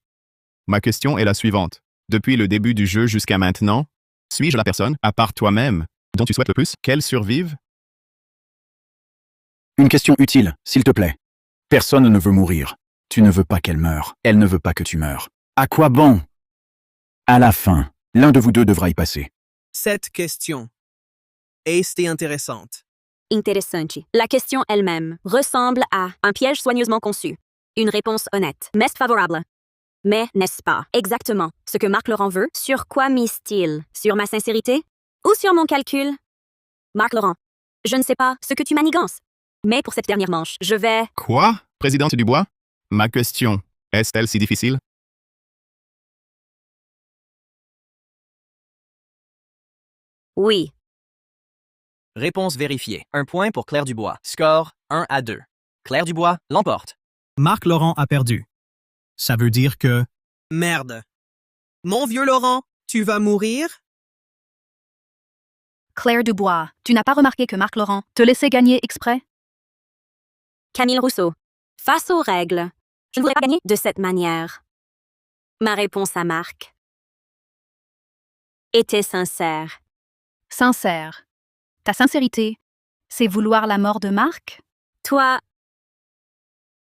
Ma question est la suivante. Depuis le début du jeu jusqu'à maintenant, suis-je la personne, à part toi-même, dont tu souhaites le plus qu'elle survive? Une question utile, s'il te plaît. Personne ne veut mourir. Tu ne veux pas qu'elle meure. Elle ne veut pas que tu meurs. À quoi bon? À la fin, l'un de vous deux devra y passer. Cette question est intéressante. Interessante. La question elle-même ressemble à un piège soigneusement conçu. Une réponse honnête, mais favorable. Mais n'est-ce pas exactement ce que Marc Laurent veut? Sur quoi mise-t-il? Sur ma sincérité? Ou sur mon calcul? Marc Laurent, je ne sais pas ce que tu manigances. Mais pour cette dernière manche, je vais... Quoi? Présidente Dubois? Ma question est-elle si difficile? Oui. Réponse vérifiée. 1 point pour Claire Dubois. Score, 1 à 2. Claire Dubois l'emporte. Marc Laurent a perdu. Ça veut dire que... Merde. Mon vieux Laurent, tu vas mourir? Claire Dubois, tu n'as pas remarqué que Marc Laurent te laissait gagner exprès? Camille Rousseau. Face aux règles, je ne voudrais pas gagner de cette manière. Ma réponse à Marc était sincère. Sincère. Ta sincérité, c'est vouloir la mort de Marc? Toi,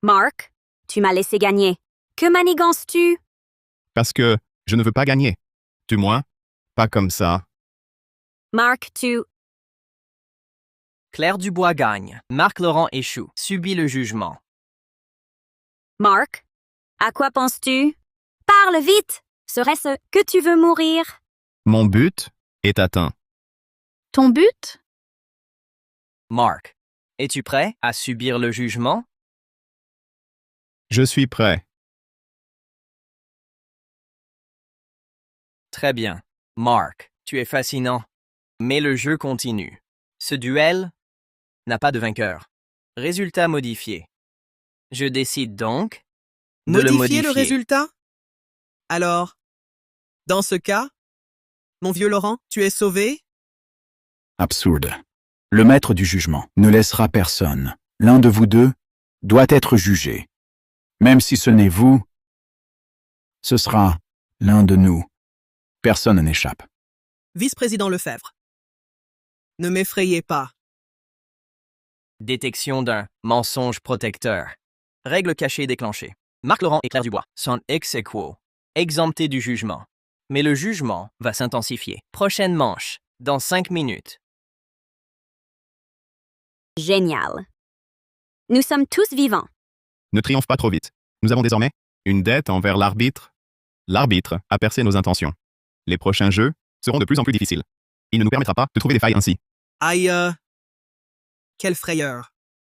Marc, tu m'as laissé gagner. Que manigances-tu? Parce que je ne veux pas gagner. Du moins, pas comme ça. Marc, tu... Claire Dubois gagne. Marc Laurent échoue. Subit le jugement. Marc, à quoi penses-tu? Parle vite! Serait-ce que tu veux mourir? Mon but est atteint. Ton but? Marc, es-tu prêt à subir le jugement? Je suis prêt. Très bien. Marc, tu es fascinant. Mais le jeu continue. Ce duel n'a pas de vainqueur. Résultat modifié. Je décide donc de le modifier. Le résultat? Alors, dans ce cas, mon vieux Laurent, tu es sauvé? Absurde. Le maître du jugement ne laissera personne. L'un de vous deux doit être jugé. Même si ce n'est vous, ce sera l'un de nous. Personne n'échappe. Vice-président Lefebvre. Ne m'effrayez pas. Détection d'un mensonge protecteur. Règle cachée déclenchée. Marc Laurent et Claire Dubois sont ex aequo, exemptés du jugement. Mais le jugement va s'intensifier. Prochaine manche, dans 5 minutes. Génial. Nous sommes tous vivants. Ne triomphe pas trop vite. Nous avons désormais une dette envers l'arbitre. L'arbitre a percé nos intentions. Les prochains jeux seront de plus en plus difficiles. Il ne nous permettra pas de trouver des failles ainsi. Aïe, quelle frayeur.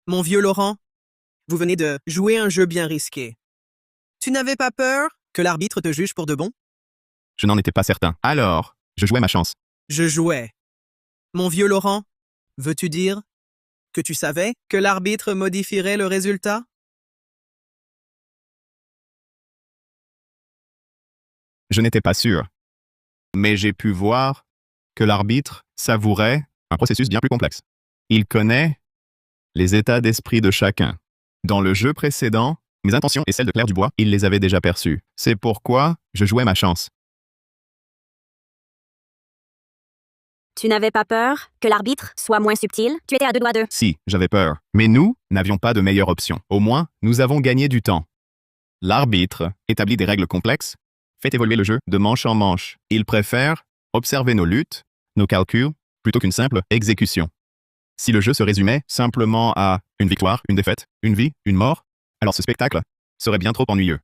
Mon vieux Laurent, vous venez de jouer un jeu bien risqué. Tu n'avais pas peur que l'arbitre te juge pour de bon? Je n'en étais pas certain. Alors, je jouais ma chance. Je jouais. Mon vieux Laurent, veux-tu dire que tu savais que l'arbitre modifierait le résultat? Je n'étais pas sûr. Mais j'ai pu voir que l'arbitre savourait un processus bien plus complexe. Il connaît les états d'esprit de chacun. Dans le jeu précédent, mes intentions et celles de Claire Dubois, il les avait déjà perçues. C'est pourquoi je jouais ma chance. Tu n'avais pas peur que l'arbitre soit moins subtil? Tu étais à 2 doigts de... Si, j'avais peur. Mais nous n'avions pas de meilleure option. Au moins, nous avons gagné du temps. L'arbitre établit des règles complexes, fait évoluer le jeu de manche en manche. Il préfère observer nos luttes, nos calculs, plutôt qu'une simple exécution. Si le jeu se résumait simplement à une victoire, une défaite, une vie, une mort, alors ce spectacle serait bien trop ennuyeux.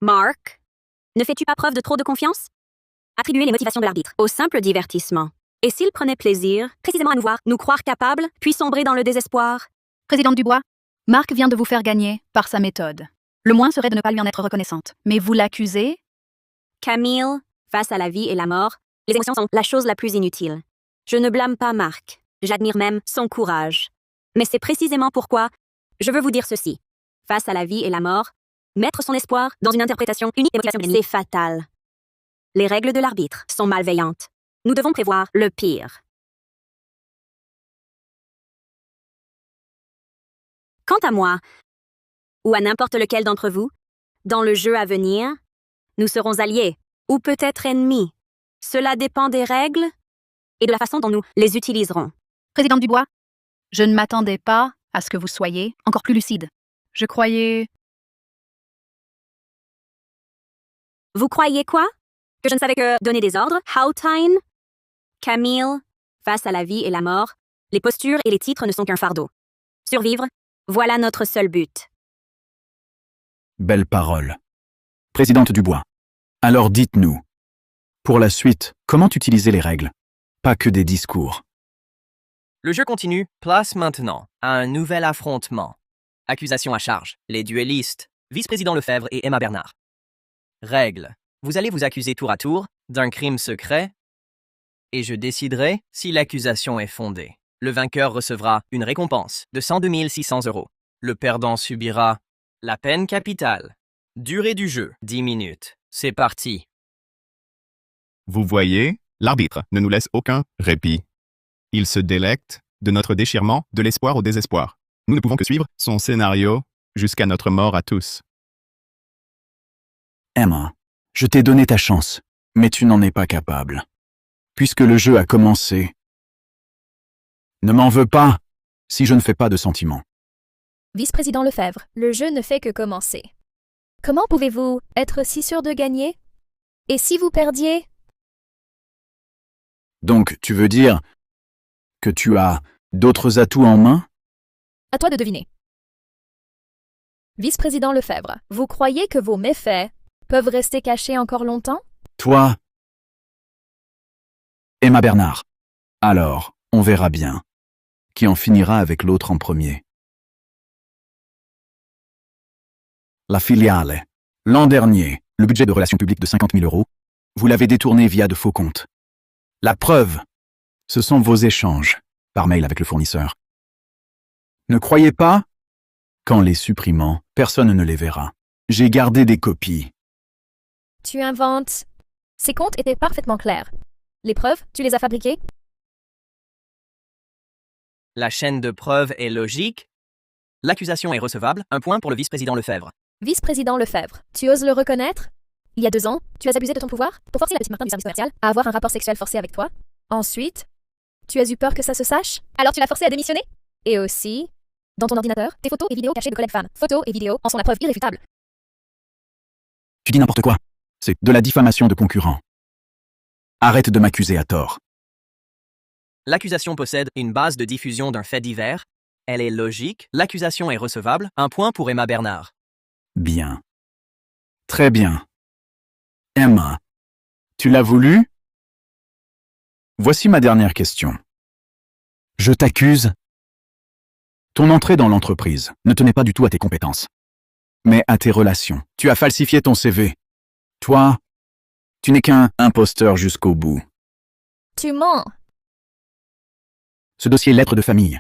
Mark, ne fais-tu pas preuve de trop de confiance? Attribuer les motivations de l'arbitre au simple divertissement. Et s'il prenait plaisir, précisément à nous voir, nous croire capables, puis sombrer dans le désespoir? Présidente Dubois, Marc vient de vous faire gagner par sa méthode. Le moins serait de ne pas lui en être reconnaissante. Mais vous l'accusez? Camille, face à la vie et la mort, les émotions sont la chose la plus inutile. Je ne blâme pas Marc. J'admire même son courage. Mais c'est précisément pourquoi je veux vous dire ceci. Face à la vie et la mort, mettre son espoir dans une interprétation unique des motivations, c'est fatal. Les règles de l'arbitre sont malveillantes. Nous devons prévoir le pire. Quant à moi, ou à n'importe lequel d'entre vous, dans le jeu à venir, nous serons alliés, ou peut-être ennemis. Cela dépend des règles et de la façon dont nous les utiliserons. Présidente Dubois, je ne m'attendais pas à ce que vous soyez encore plus lucide. Je croyais... Vous croyez quoi? Que je ne savais que donner des ordres? Howtime? Camille, face à la vie et la mort, les postures et les titres ne sont qu'un fardeau. Survivre, voilà notre seul but. Belle parole. Présidente Dubois, alors dites-nous, pour la suite, comment utiliser les règles? Pas que des discours. Le jeu continue, place maintenant à un nouvel affrontement. Accusation à charge, les duellistes, vice-président Lefebvre et Emma Bernard. Règle, vous allez vous accuser tour à tour d'un crime secret et je déciderai si l'accusation est fondée. Le vainqueur recevra une récompense de 102 600 €. Le perdant subira la peine capitale. Durée du jeu, 10 minutes. C'est parti. Vous voyez, l'arbitre ne nous laisse aucun répit. Il se délecte de notre déchirement, de l'espoir au désespoir. Nous ne pouvons que suivre son scénario jusqu'à notre mort à tous. Emma, je t'ai donné ta chance, mais tu n'en es pas capable. Puisque le jeu a commencé, ne m'en veux pas si je ne fais pas de sentiments. Vice-président Lefebvre, le jeu ne fait que commencer. Comment pouvez-vous être si sûr de gagner? Et si vous perdiez? Donc, tu veux dire que tu as d'autres atouts en main? À toi de deviner. Vice-président Lefebvre, vous croyez que vos méfaits peuvent rester cachés encore longtemps? Toi, Emma Bernard. Alors, on verra bien. Qui en finira avec l'autre en premier? La filiale. L'an dernier, le budget de relations publiques de 50 000 €, vous l'avez détourné via de faux comptes. La preuve, ce sont vos échanges, par mail avec le fournisseur. Ne croyez pas? Qu'en les supprimant, personne ne les verra. J'ai gardé des copies. Tu inventes. Ces comptes étaient parfaitement clairs. Les preuves, tu les as fabriquées? La chaîne de preuves est logique. L'accusation est recevable, un point pour le vice-président Lefebvre. Vice-président Lefebvre, tu oses le reconnaître? Il y a 2 ans, tu as abusé de ton pouvoir pour forcer la petite Martin du service commercial à avoir un rapport sexuel forcé avec toi. Ensuite, tu as eu peur que ça se sache? Alors tu l'as forcé à démissionner? Et aussi, dans ton ordinateur, tes photos et vidéos cachées de collègues femmes. Photos et vidéos en sont la preuve irréfutable. Tu dis n'importe quoi. C'est de la diffamation de concurrents. Arrête de m'accuser à tort. L'accusation possède une base de diffusion d'un fait divers. Elle est logique. L'accusation est recevable, un point pour Emma Bernard. Bien. Très bien. Emma, tu l'as voulu? Voici ma dernière question. Je t'accuse. Ton entrée dans l'entreprise ne tenait pas du tout à tes compétences, mais à tes relations. Tu as falsifié ton CV. Toi, tu n'es qu'un imposteur jusqu'au bout. Tu mens. Ce dossier lettre de famille,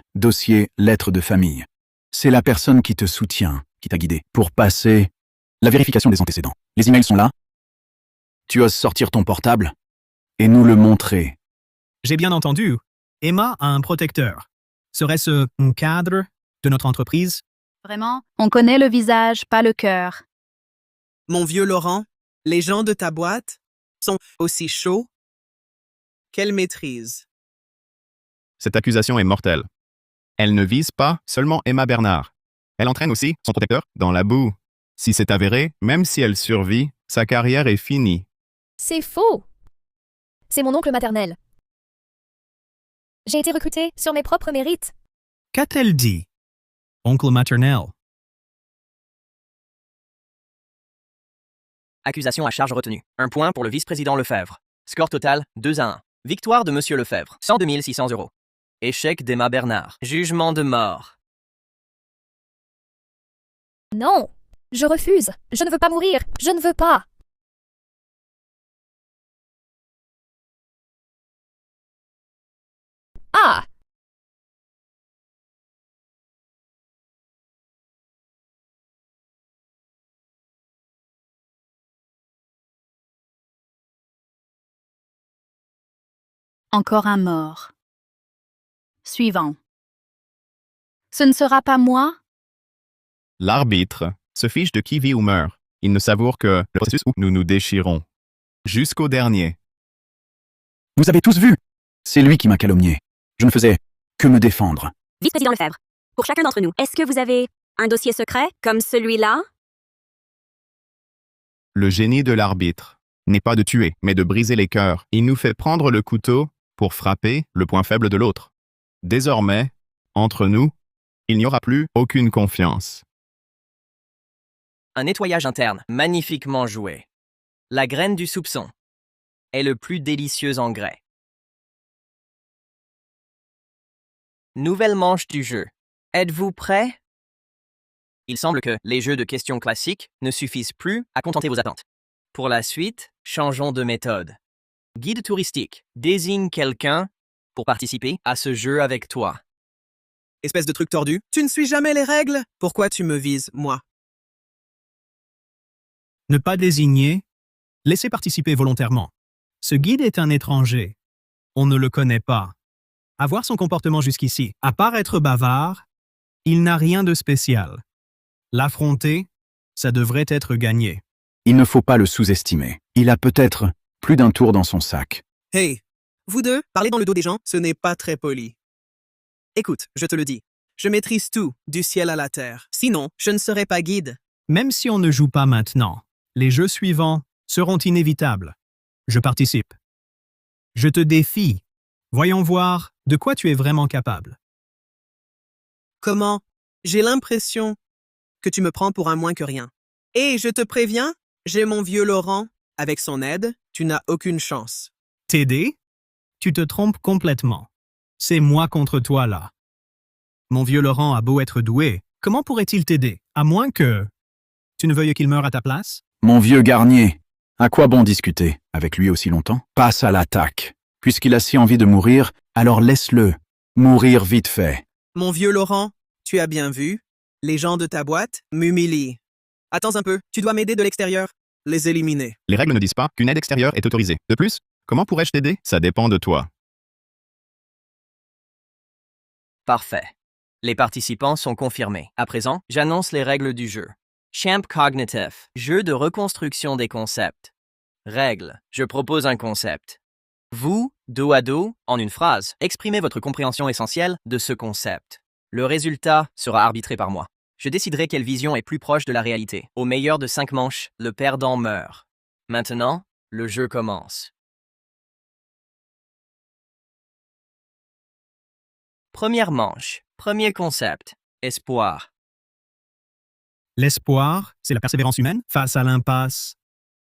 c'est la personne qui te soutient, qui t'a guidé, pour passer la vérification des antécédents. Les emails sont là. Tu oses sortir ton portable et nous le montrer. J'ai bien entendu. Emma a un protecteur. Serait-ce un cadre de notre entreprise? Vraiment, on connaît le visage, pas le cœur. Mon vieux Laurent, les gens de ta boîte sont aussi chauds? Quelle maîtrise! Cette accusation est mortelle. Elle ne vise pas seulement Emma Bernard. Elle entraîne aussi son protecteur dans la boue. Si c'est avéré, même si elle survit, sa carrière est finie. C'est faux. C'est mon oncle maternel. J'ai été recrutée sur mes propres mérites. Qu'a-t-elle dit? Oncle maternel. Accusation à charge retenue. 1 point pour le vice-président Lefebvre. Score total 2-1. Victoire de Monsieur Lefebvre. 102 600 €. Échec d'Emma Bernard. Jugement de mort. Non, je refuse. Je ne veux pas mourir. Je ne veux pas. Ah! Encore un mort. Suivant. Ce ne sera pas moi? L'arbitre se fiche de qui vit ou meurt. Il ne savoure que le processus où nous nous déchirons. Jusqu'au dernier. Vous avez tous vu? C'est lui qui m'a calomnié. Je ne faisais que me défendre. Vice-président Lefebvre, pour chacun d'entre nous, est-ce que vous avez un dossier secret comme celui-là? Le génie de l'arbitre n'est pas de tuer, mais de briser les cœurs. Il nous fait prendre le couteau pour frapper le point faible de l'autre. Désormais, entre nous, il n'y aura plus aucune confiance. Un nettoyage interne magnifiquement joué. La graine du soupçon est le plus délicieux engrais. Nouvelle manche du jeu. Êtes-vous prêts? Il semble que les jeux de questions classiques ne suffisent plus à contenter vos attentes. Pour la suite, changeons de méthode. Guide touristique. Désigne quelqu'un pour participer à ce jeu avec toi. Espèce de truc tordu. Tu ne suis jamais les règles? Pourquoi tu me vises, moi? Ne pas désigner. Laissez participer volontairement. Ce guide est un étranger. On ne le connaît pas. À voir son comportement jusqu'ici, à part être bavard, il n'a rien de spécial. L'affronter, ça devrait être gagné. Il ne faut pas le sous-estimer. Il a peut-être plus d'un tour dans son sac. Hey, vous deux, parler dans le dos des gens, ce n'est pas très poli. Écoute, je te le dis, je maîtrise tout, du ciel à la terre. Sinon, je ne serais pas guide. Même si on ne joue pas maintenant, les jeux suivants seront inévitables. Je participe. Je te défie. Voyons voir de quoi tu es vraiment capable. Comment? J'ai l'impression que tu me prends pour un moins que rien. Et je te préviens, j'ai mon vieux Laurent. Avec son aide, tu n'as aucune chance. T'aider? Tu te trompes complètement. C'est moi contre toi, là. Mon vieux Laurent a beau être doué, comment pourrait-il t'aider? À moins que tu ne veuilles qu'il meure à ta place? Mon vieux Garnier, à quoi bon discuter avec lui aussi longtemps? Passe à l'attaque. Puisqu'il a si envie de mourir, alors laisse-le mourir vite fait. Mon vieux Laurent, tu as bien vu, les gens de ta boîte m'humilient. Attends un peu, tu dois m'aider de l'extérieur. Les éliminer. Les règles ne disent pas qu'une aide extérieure est autorisée. De plus, comment pourrais-je t'aider? Ça dépend de toi. Parfait. Les participants sont confirmés. À présent, j'annonce les règles du jeu. Champ Cognitif. Jeu de reconstruction des concepts. Règles. Je propose un concept. Vous, dos à dos, en une phrase, exprimez votre compréhension essentielle de ce concept. Le résultat sera arbitré par moi. Je déciderai quelle vision est plus proche de la réalité. Au meilleur de 5 manches, le perdant meurt. Maintenant, le jeu commence. Première manche. Premier concept. Espoir. L'espoir, c'est la persévérance humaine face à l'impasse.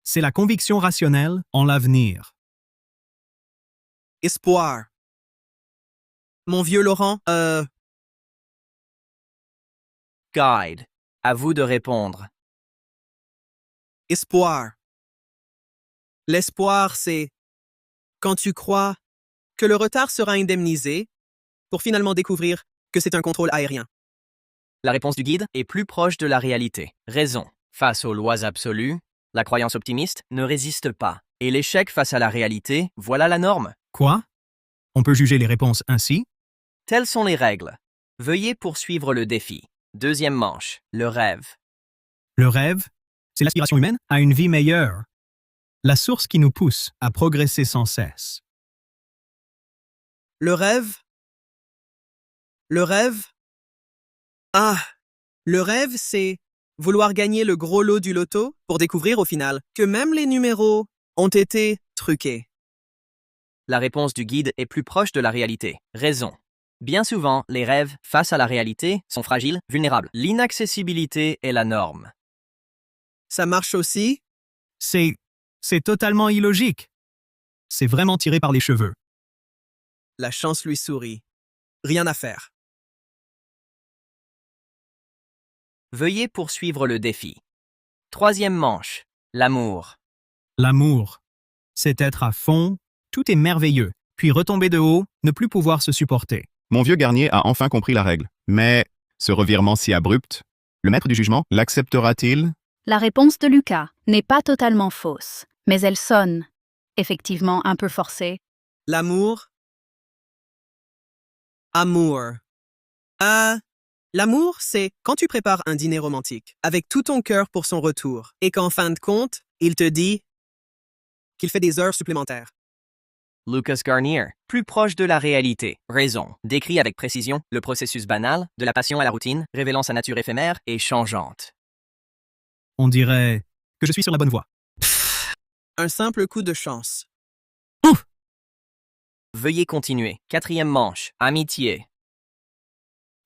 C'est la conviction rationnelle en l'avenir. Espoir. Mon vieux Laurent, Guide. À vous de répondre. Espoir. L'espoir, c'est quand tu crois que le retard sera indemnisé pour finalement découvrir que c'est un contrôle aérien. La réponse du guide est plus proche de la réalité. Raison. Face aux lois absolues, la croyance optimiste ne résiste pas. Et l'échec face à la réalité, voilà la norme. Quoi? On peut juger les réponses ainsi? Telles sont les règles. Veuillez poursuivre le défi. Deuxième manche. Le rêve. Le rêve, c'est l'aspiration humaine à une vie meilleure. La source qui nous pousse à progresser sans cesse. Le rêve, Le rêve? Ah, le rêve, c'est vouloir gagner le gros lot du loto pour découvrir au final que même les numéros ont été truqués. La réponse du guide est plus proche de la réalité. Raison. Bien souvent, les rêves, face à la réalité, sont fragiles, vulnérables. L'inaccessibilité est la norme. Ça marche aussi? C'est totalement illogique. C'est vraiment tiré par les cheveux. La chance lui sourit. Rien à faire. Veuillez poursuivre le défi. Troisième manche. L'amour. L'amour, c'est être à fond, tout est merveilleux, puis retomber de haut, ne plus pouvoir se supporter. Mon vieux Garnier a enfin compris la règle. Mais ce revirement si abrupt, le maître du jugement l'acceptera-t-il? La réponse de Lucas n'est pas totalement fausse, mais elle sonne, effectivement un peu forcée. L'amour? Amour. L'amour, c'est quand tu prépares un dîner romantique avec tout ton cœur pour son retour et qu'en fin de compte, il te dit qu'il fait des heures supplémentaires. Lucas Garnier, plus proche de la réalité. Raison. Décrit avec précision le processus banal, de la passion à la routine, révélant sa nature éphémère et changeante. On dirait que je suis sur la bonne voie. Un simple coup de chance. Veuillez continuer. Quatrième manche. Amitié.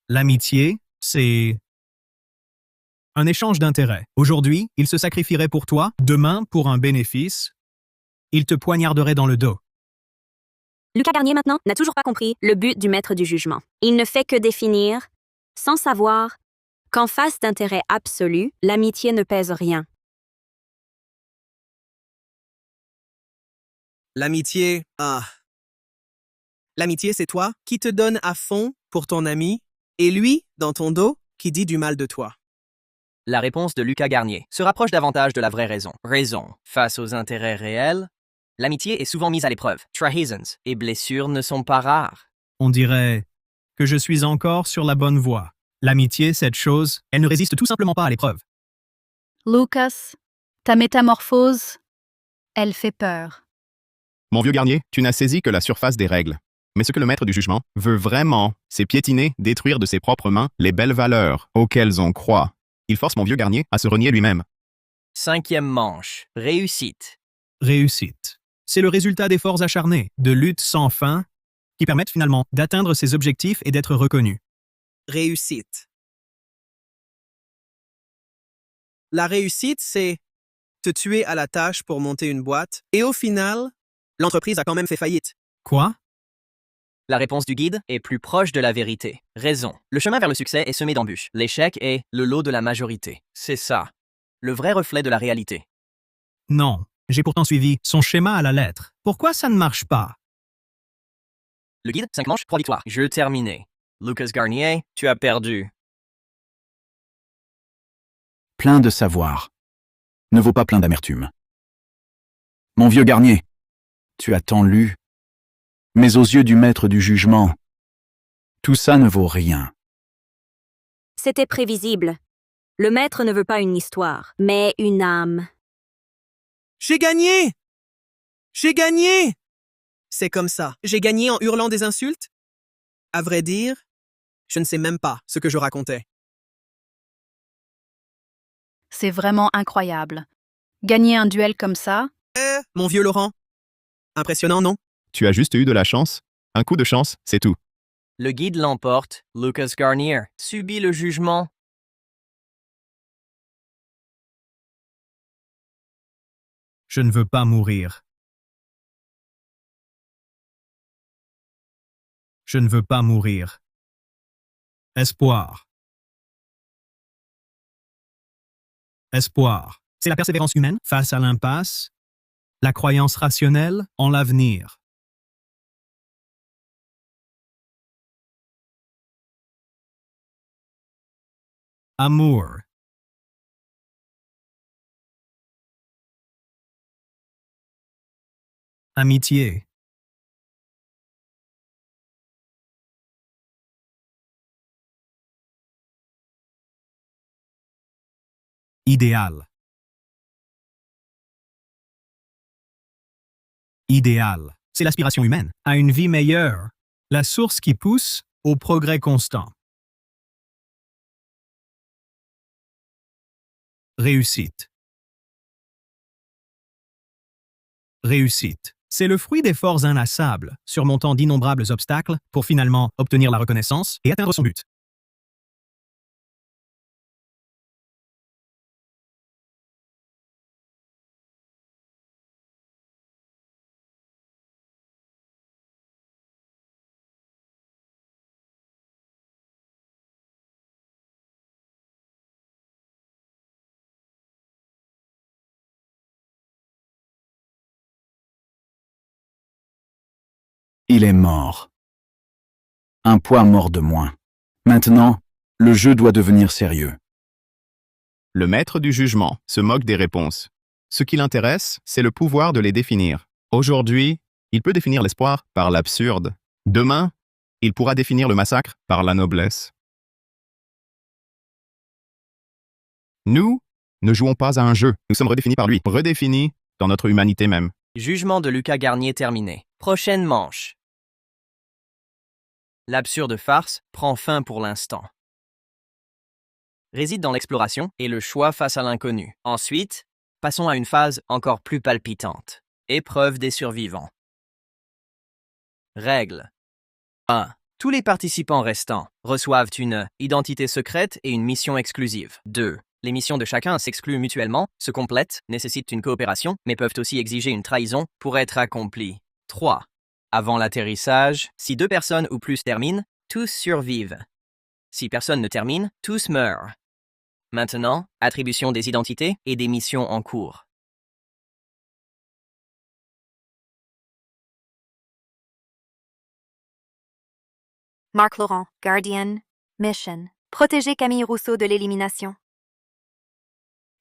L'amitié, c'est un échange d'intérêts. Aujourd'hui, il se sacrifierait pour toi, demain, pour un bénéfice, il te poignarderait dans le dos. Lucas Garnier, maintenant, n'a toujours pas compris le but du maître du jugement. Il ne fait que définir, sans savoir, qu'en face d'intérêt absolu, l'amitié ne pèse rien. L'amitié, l'amitié, c'est toi qui te donne à fond pour ton ami et lui, dans ton dos, qui dit du mal de toi. La réponse de Lucas Garnier se rapproche davantage de la vraie raison. Raison. Face aux intérêts réels, l'amitié est souvent mise à l'épreuve. Trahisons et blessures ne sont pas rares. On dirait que je suis encore sur la bonne voie. L'amitié, cette chose, elle ne résiste tout simplement pas à l'épreuve. Lucas, ta métamorphose, elle fait peur. Mon vieux Garnier, tu n'as saisi que la surface des règles. Mais ce que le maître du jugement veut vraiment, c'est piétiner, détruire de ses propres mains les belles valeurs auxquelles on croit. Il force mon vieux Garnier à se renier lui-même. Cinquième manche. Réussite. Réussite. C'est le résultat d'efforts acharnés, de luttes sans fin, qui permettent finalement d'atteindre ses objectifs et d'être reconnus. Réussite. La réussite, c'est te tuer à la tâche pour monter une boîte et au final, l'entreprise a quand même fait faillite. Quoi? La réponse du guide est plus proche de la vérité. Raison. Le chemin vers le succès est semé d'embûches. L'échec est le lot de la majorité. C'est ça. Le vrai reflet de la réalité. Non, j'ai pourtant suivi son schéma à la lettre. Pourquoi ça ne marche pas? Le guide, 5 manches, 3 victoires. Jeu terminé. Lucas Garnier, tu as perdu. Plein de savoir ne vaut pas plein d'amertume. Mon vieux Garnier, tu as tant lu, mais aux yeux du maître du jugement, tout ça ne vaut rien. C'était prévisible. Le maître ne veut pas une histoire, mais une âme. J'ai gagné! J'ai gagné! C'est comme ça. J'ai gagné en hurlant des insultes? À vrai dire, je ne sais même pas ce que je racontais. C'est vraiment incroyable. Gagner un duel comme ça, Mon vieux Laurent. Impressionnant, non? Tu as juste eu de la chance. Un coup de chance, c'est tout. Le guide l'emporte. Lucas Garnier subit le jugement. Je ne veux pas mourir. Je ne veux pas mourir. Espoir. Espoir. C'est la persévérance humaine face à l'impasse, la croyance rationnelle en l'avenir. Amour. Amitié. Idéal. Idéal. C'est l'aspiration humaine à une vie meilleure, la source qui pousse au progrès constant. Réussite. Réussite. C'est le fruit d'efforts inlassables, surmontant d'innombrables obstacles pour finalement obtenir la reconnaissance et atteindre son but. Il est mort. Un poids mort de moins. Maintenant, le jeu doit devenir sérieux. Le maître du jugement se moque des réponses. Ce qui l'intéresse, c'est le pouvoir de les définir. Aujourd'hui, il peut définir l'espoir par l'absurde. Demain, il pourra définir le massacre par la noblesse. Nous ne jouons pas à un jeu, nous sommes redéfinis par lui, redéfinis dans notre humanité même. Jugement de Lucas Garnier terminé. Prochaine manche. L'absurde farce prend fin pour l'instant. Réside dans l'exploration et le choix face à l'inconnu. Ensuite, passons à une phase encore plus palpitante. Épreuve des survivants. Règles. 1. Tous les participants restants reçoivent une identité secrète et une mission exclusive. 2. Les missions de chacun s'excluent mutuellement, se complètent, nécessitent une coopération, mais peuvent aussi exiger une trahison pour être accomplies. 3. Avant l'atterrissage, si 2 personnes ou plus terminent, tous survivent. Si personne ne termine, tous meurent. Maintenant, attribution des identités et des missions en cours. Marc Laurent, Guardian, Mission. Protéger Camille Rousseau de l'élimination.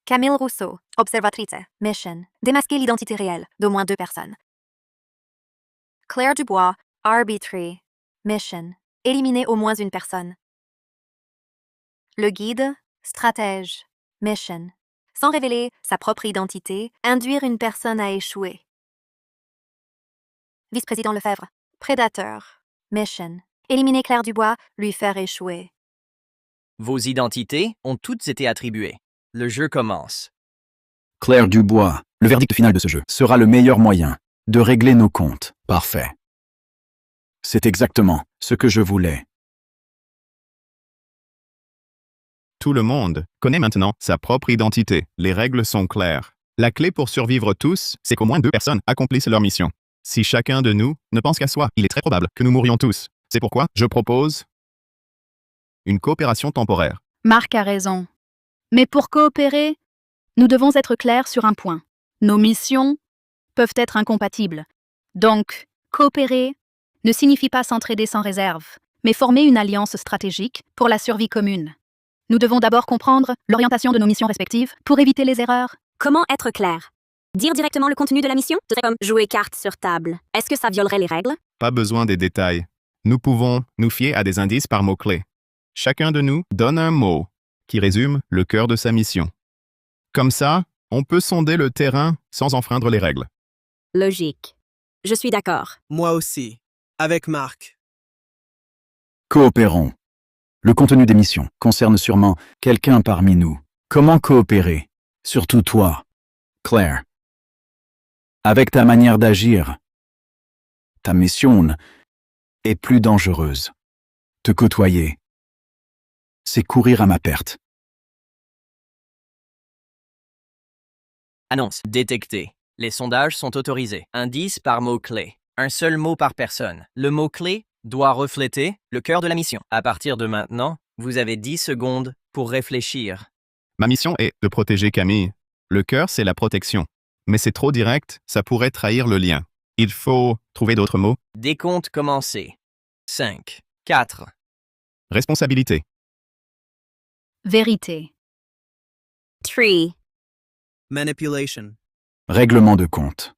Camille Rousseau, Observatrice, Mission. Démasquer l'identité réelle d'au moins 2 personnes. Claire Dubois, Arbitrary, Mission. Éliminer au moins une personne. Le guide, Stratège, Mission. Sans révéler sa propre identité, induire une personne à échouer. Vice-président Lefebvre, Prédateur, Mission. Éliminer Claire Dubois, lui faire échouer. Vos identités ont toutes été attribuées. Le jeu commence. Claire Dubois, le verdict final de ce jeu sera le meilleur moyen de régler nos comptes. Parfait. C'est exactement ce que je voulais. Tout le monde connaît maintenant sa propre identité. Les règles sont claires. La clé pour survivre tous, c'est qu'au moins 2 personnes accomplissent leur mission. Si chacun de nous ne pense qu'à soi, il est très probable que nous mourions tous. C'est pourquoi je propose une coopération temporaire. Marc a raison. Mais pour coopérer, nous devons être clairs sur un point. Nos missions peuvent être incompatibles. Donc, coopérer ne signifie pas s'entraider sans réserve, mais former une alliance stratégique pour la survie commune. Nous devons d'abord comprendre l'orientation de nos missions respectives pour éviter les erreurs. Comment être clair? Dire directement le contenu de la mission? Ce serait comme jouer carte sur table. Est-ce que ça violerait les règles? Pas besoin des détails. Nous pouvons nous fier à des indices par mots-clés. Chacun de nous donne un mot qui résume le cœur de sa mission. Comme ça, on peut sonder le terrain sans enfreindre les règles. Logique. Je suis d'accord. Moi aussi. Avec Marc. Coopérons. Le contenu des missions concerne sûrement quelqu'un parmi nous. Comment coopérer? Surtout toi, Claire. Avec ta manière d'agir, ta mission est plus dangereuse. Te côtoyer, c'est courir à ma perte. Annonce détectée. Les sondages sont autorisés. Indice par mot-clé. Un seul mot par personne. Le mot-clé doit refléter le cœur de la mission. À partir de maintenant, vous avez 10 secondes pour réfléchir. Ma mission est de protéger Camille. Le cœur, c'est la protection. Mais c'est trop direct, ça pourrait trahir le lien. Il faut trouver d'autres mots. Décompte commencé. 5, 4. Responsabilité. Vérité. 3. Manipulation. Règlement de compte.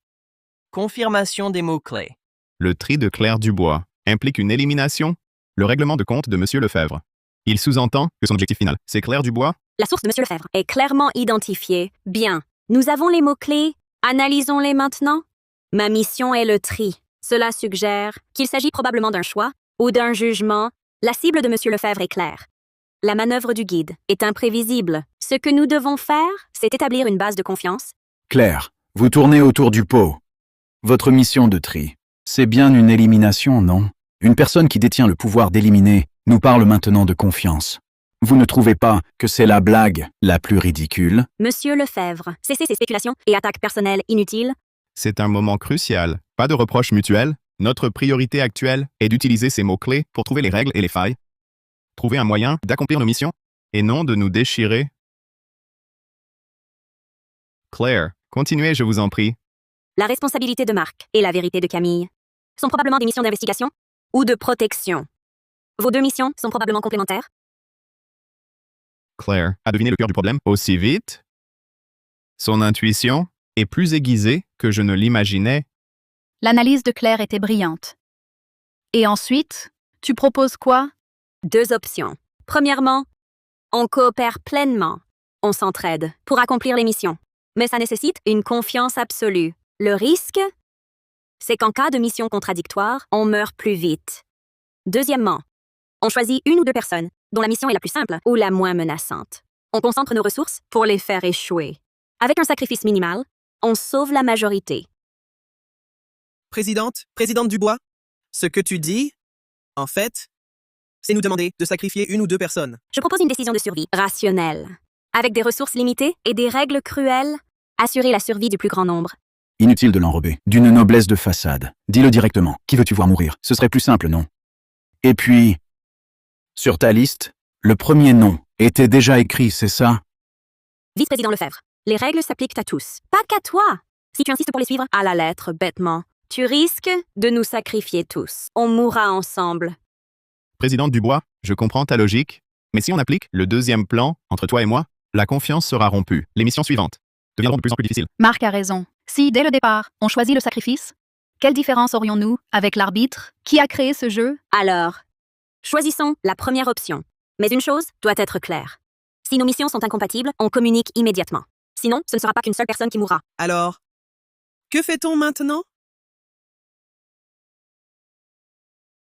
Confirmation des mots-clés. Le tri de Claire Dubois implique une élimination. Le règlement de compte de M. Lefebvre. Il sous-entend que son objectif final, c'est Claire Dubois. La source de M. Lefebvre est clairement identifiée. Bien. Nous avons les mots-clés. Analysons-les maintenant. Ma mission est le tri. Cela suggère qu'il s'agit probablement d'un choix ou d'un jugement La cible de M. Lefebvre est claire. La manœuvre du guide est imprévisible. Ce que nous devons faire, c'est établir une base de confiance. Claire, vous tournez autour du pot. Votre mission de tri, c'est bien une élimination, non? Une personne qui détient le pouvoir d'éliminer nous parle maintenant de confiance. Vous ne trouvez pas que c'est la blague la plus ridicule? Monsieur Lefebvre, cessez ces spéculations et attaques personnelles inutiles. C'est un moment crucial. Pas de reproches mutuels. Notre priorité actuelle est d'utiliser ces mots-clés pour trouver les règles et les failles. Trouver un moyen d'accomplir nos missions et non de nous déchirer. Claire, continuez, je vous en prie. La responsabilité de Marc et la vérité de Camille sont probablement des missions d'investigation ou de protection. Vos deux missions sont probablement complémentaires. Claire a deviné le cœur du problème aussi vite. Son intuition est plus aiguisée que je ne l'imaginais. L'analyse de Claire était brillante. Et ensuite, tu proposes quoi? Deux options. Premièrement, on coopère pleinement. On s'entraide pour accomplir les missions. Mais ça nécessite une confiance absolue. Le risque, c'est qu'en cas de mission contradictoire, on meurt plus vite. Deuxièmement, on choisit une ou deux personnes dont la mission est la plus simple ou la moins menaçante. On concentre nos ressources pour les faire échouer. Avec un sacrifice minimal, on sauve la majorité. Présidente Dubois, ce que tu dis, en fait, c'est nous demander de sacrifier une ou deux personnes. Je propose une décision de survie rationnelle. Avec des ressources limitées et des règles cruelles, assurer la survie du plus grand nombre. Inutile de l'enrober. D'une noblesse de façade. Dis-le directement. Qui veux-tu voir mourir? Ce serait plus simple, non? Et puis, sur ta liste, le premier nom était déjà écrit, c'est ça? Vice-président Lefebvre, les règles s'appliquent à tous, pas qu'à toi. Si tu insistes pour les suivre à la lettre, bêtement, tu risques de nous sacrifier tous. On mourra ensemble. Présidente Dubois, je comprends ta logique, mais si on applique le deuxième plan entre toi et moi, la confiance sera rompue. Les missions suivantes deviendront de plus en plus difficiles. Marc a raison. Si, dès le départ, on choisit le sacrifice, quelle différence aurions-nous avec l'arbitre qui a créé ce jeu? Alors, choisissons la première option. Mais une chose doit être claire. Si nos missions sont incompatibles, on communique immédiatement. Sinon, ce ne sera pas qu'une seule personne qui mourra. Alors, que fait-on maintenant?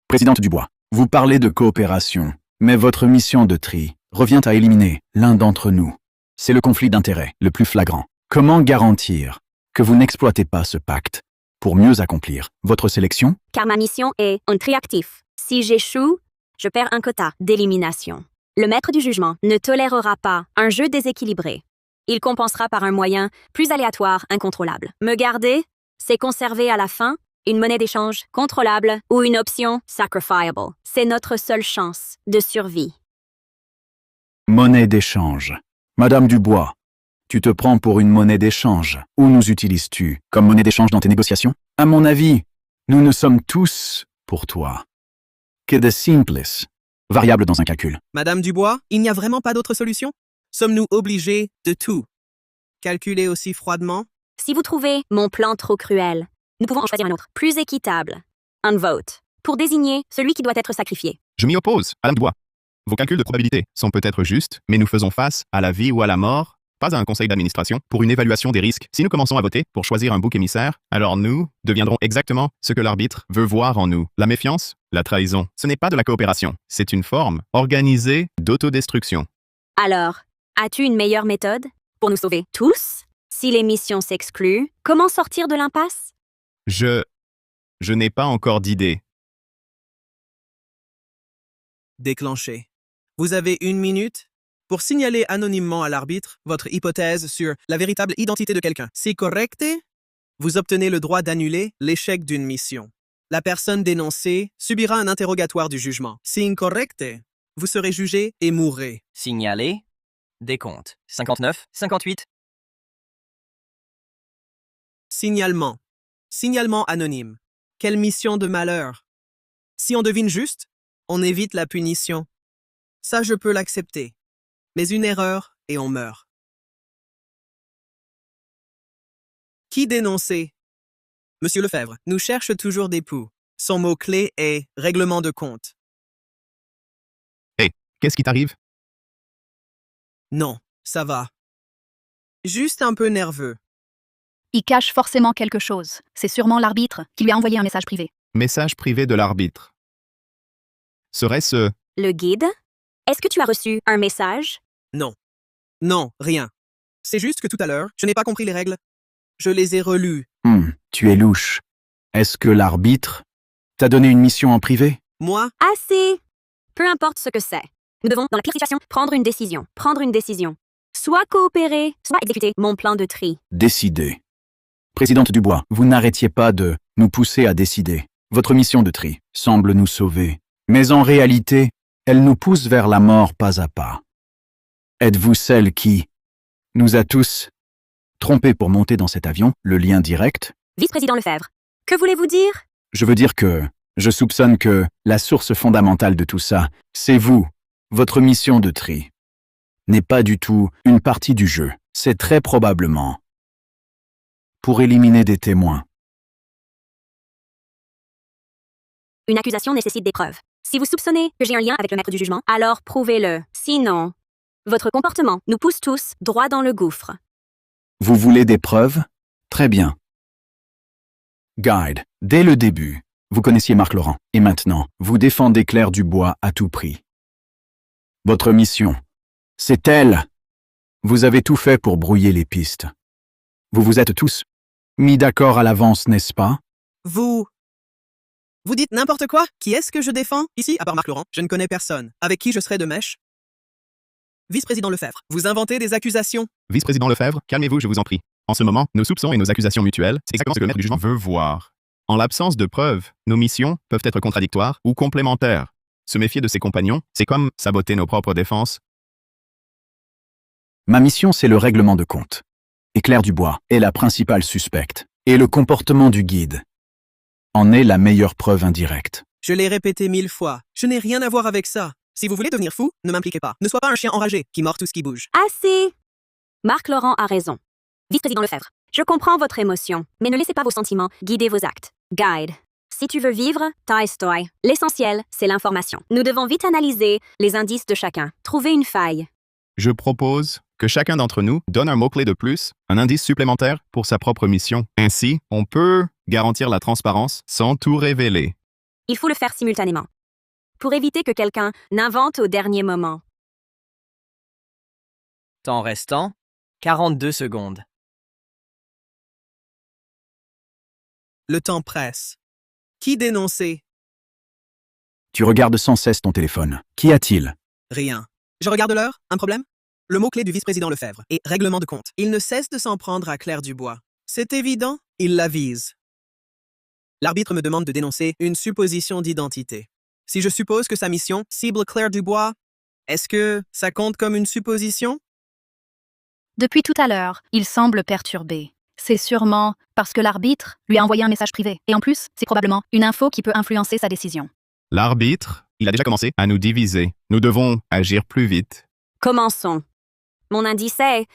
Présidente Dubois, vous parlez de coopération, mais votre mission de tri revient à éliminer l'un d'entre nous. C'est le conflit d'intérêts le plus flagrant. Comment garantir que vous n'exploitez pas ce pacte pour mieux accomplir votre sélection? Car ma mission est un tri actif. Si j'échoue, je perds un quota d'élimination. Le maître du jugement ne tolérera pas un jeu déséquilibré. Il compensera par un moyen plus aléatoire, incontrôlable. Me garder, c'est conserver à la fin une monnaie d'échange contrôlable ou une option sacrifiable. C'est notre seule chance de survie. Monnaie d'échange. Madame Dubois, tu te prends pour une monnaie d'échange. Où nous utilises-tu comme monnaie d'échange dans tes négociations? À mon avis, nous ne sommes tous pour toi que de simples variables dans un calcul. Madame Dubois, il n'y a vraiment pas d'autre solution? Sommes-nous obligés de tout calculer aussi froidement? Si vous trouvez mon plan trop cruel, nous pouvons en choisir un autre, plus équitable. Un vote, pour désigner celui qui doit être sacrifié. Je m'y oppose, Madame Dubois. Vos calculs de probabilité sont peut-être justes, mais nous faisons face à la vie ou à la mort, pas à un conseil d'administration, pour une évaluation des risques. Si nous commençons à voter pour choisir un bouc émissaire, alors nous deviendrons exactement ce que l'arbitre veut voir en nous. La méfiance, la trahison. Ce n'est pas de la coopération, c'est une forme organisée d'autodestruction. Alors, as-tu une meilleure méthode pour nous sauver tous? Si les missions s'excluent, comment sortir de l'impasse? Je n'ai pas encore d'idée. Déclenché. Vous avez 1 minute pour signaler anonymement à l'arbitre votre hypothèse sur la véritable identité de quelqu'un. Si correcte, vous obtenez le droit d'annuler l'échec d'une mission. La personne dénoncée subira un interrogatoire du jugement. Si incorrecte, vous serez jugé et mourrez. Signaler. Décompte. 59, 58. Signalement. Signalement anonyme. Quelle mission de malheur. Si on devine juste, on évite la punition. Ça, je peux l'accepter. Mais une erreur et on meurt. Qui dénoncer? Monsieur Lefebvre, nous cherche toujours des poux. Son mot-clé est « règlement de compte ». Hé, qu'est-ce qui t'arrive? Non, ça va. Juste un peu nerveux. Il cache forcément quelque chose. C'est sûrement l'arbitre qui lui a envoyé un message privé. Message privé de l'arbitre. Serait-ce Le guide? Est-ce que tu as reçu un message? Non. Non, rien. C'est juste que tout à l'heure, je n'ai pas compris les règles. Je les ai relues. Tu es louche. Est-ce que l'arbitre t'a donné une mission en privé? Moi? Assez! Peu importe ce que c'est. Nous devons, dans la pire situation, prendre une décision. Prendre une décision. Soit coopérer, soit exécuter mon plan de tri. Décider. Présidente Dubois, vous n'arrêtiez pas de nous pousser à décider. Votre mission de tri semble nous sauver. Mais en réalité, elle nous pousse vers la mort pas à pas. Êtes-vous celle qui nous a tous trompés pour monter dans cet avion, le lien direct? Vice-président Lefebvre, que voulez-vous dire? Je veux dire que je soupçonne que la source fondamentale de tout ça, c'est vous. Votre mission de tri n'est pas du tout une partie du jeu. C'est très probablement pour éliminer des témoins. Une accusation nécessite des preuves. Si vous soupçonnez que j'ai un lien avec le maître du jugement, alors prouvez-le. Sinon, votre comportement nous pousse tous droit dans le gouffre. Vous voulez des preuves? Très bien. Guide, dès le début, vous connaissiez Marc Laurent, et maintenant, vous défendez Claire Dubois à tout prix. Votre mission, c'est elle. Vous avez tout fait pour brouiller les pistes. Vous vous êtes tous mis d'accord à l'avance, n'est-ce pas? Vous dites n'importe quoi? Qui est-ce que je défends? Ici, à part Marc Laurent, je ne connais personne. Avec qui je serais de mèche? Vice-président Lefebvre, vous inventez des accusations. Vice-président Lefebvre, calmez-vous, je vous en prie. En ce moment, nos soupçons et nos accusations mutuelles, c'est exactement ce que le maître du jugement veut voir. En l'absence de preuves, nos missions peuvent être contradictoires ou complémentaires. Se méfier de ses compagnons, c'est comme saboter nos propres défenses. Ma mission, c'est le règlement de compte. Et Claire Dubois est la principale suspecte. Et le comportement du guide en est la meilleure preuve indirecte. Je l'ai répété 1000 fois. Je n'ai rien à voir avec ça. Si vous voulez devenir fou, ne m'impliquez pas. Ne sois pas un chien enragé qui mord tout ce qui bouge. Assez! Marc Laurent a raison. Vice-président Lefebvre, je comprends votre émotion, mais ne laissez pas vos sentiments guider vos actes. Guide. Si tu veux vivre, Tolstoï. L'essentiel, c'est l'information. Nous devons vite analyser les indices de chacun. Trouver une faille. Je propose que chacun d'entre nous donne un mot-clé de plus, un indice supplémentaire pour sa propre mission. Ainsi, on peut garantir la transparence sans tout révéler. Il faut le faire simultanément. Pour éviter que quelqu'un n'invente au dernier moment. Temps restant, 42 secondes. Le temps presse. Qui dénoncer? Tu regardes sans cesse ton téléphone. Qu'y a-t-il? Rien. Je regarde l'heure. Un problème? Le mot-clé du vice-président Lefebvre est règlement de compte. Il ne cesse de s'en prendre à Claire Dubois. C'est évident, il la vise. L'arbitre me demande de dénoncer une supposition d'identité. Si je suppose que sa mission cible Claire Dubois, est-ce que ça compte comme une supposition? Depuis tout à l'heure, il semble perturbé. C'est sûrement parce que l'arbitre lui a envoyé un message privé. Et en plus, c'est probablement une info qui peut influencer sa décision. L'arbitre, il a déjà commencé à nous diviser. Nous devons agir plus vite. Commençons. Mon indice est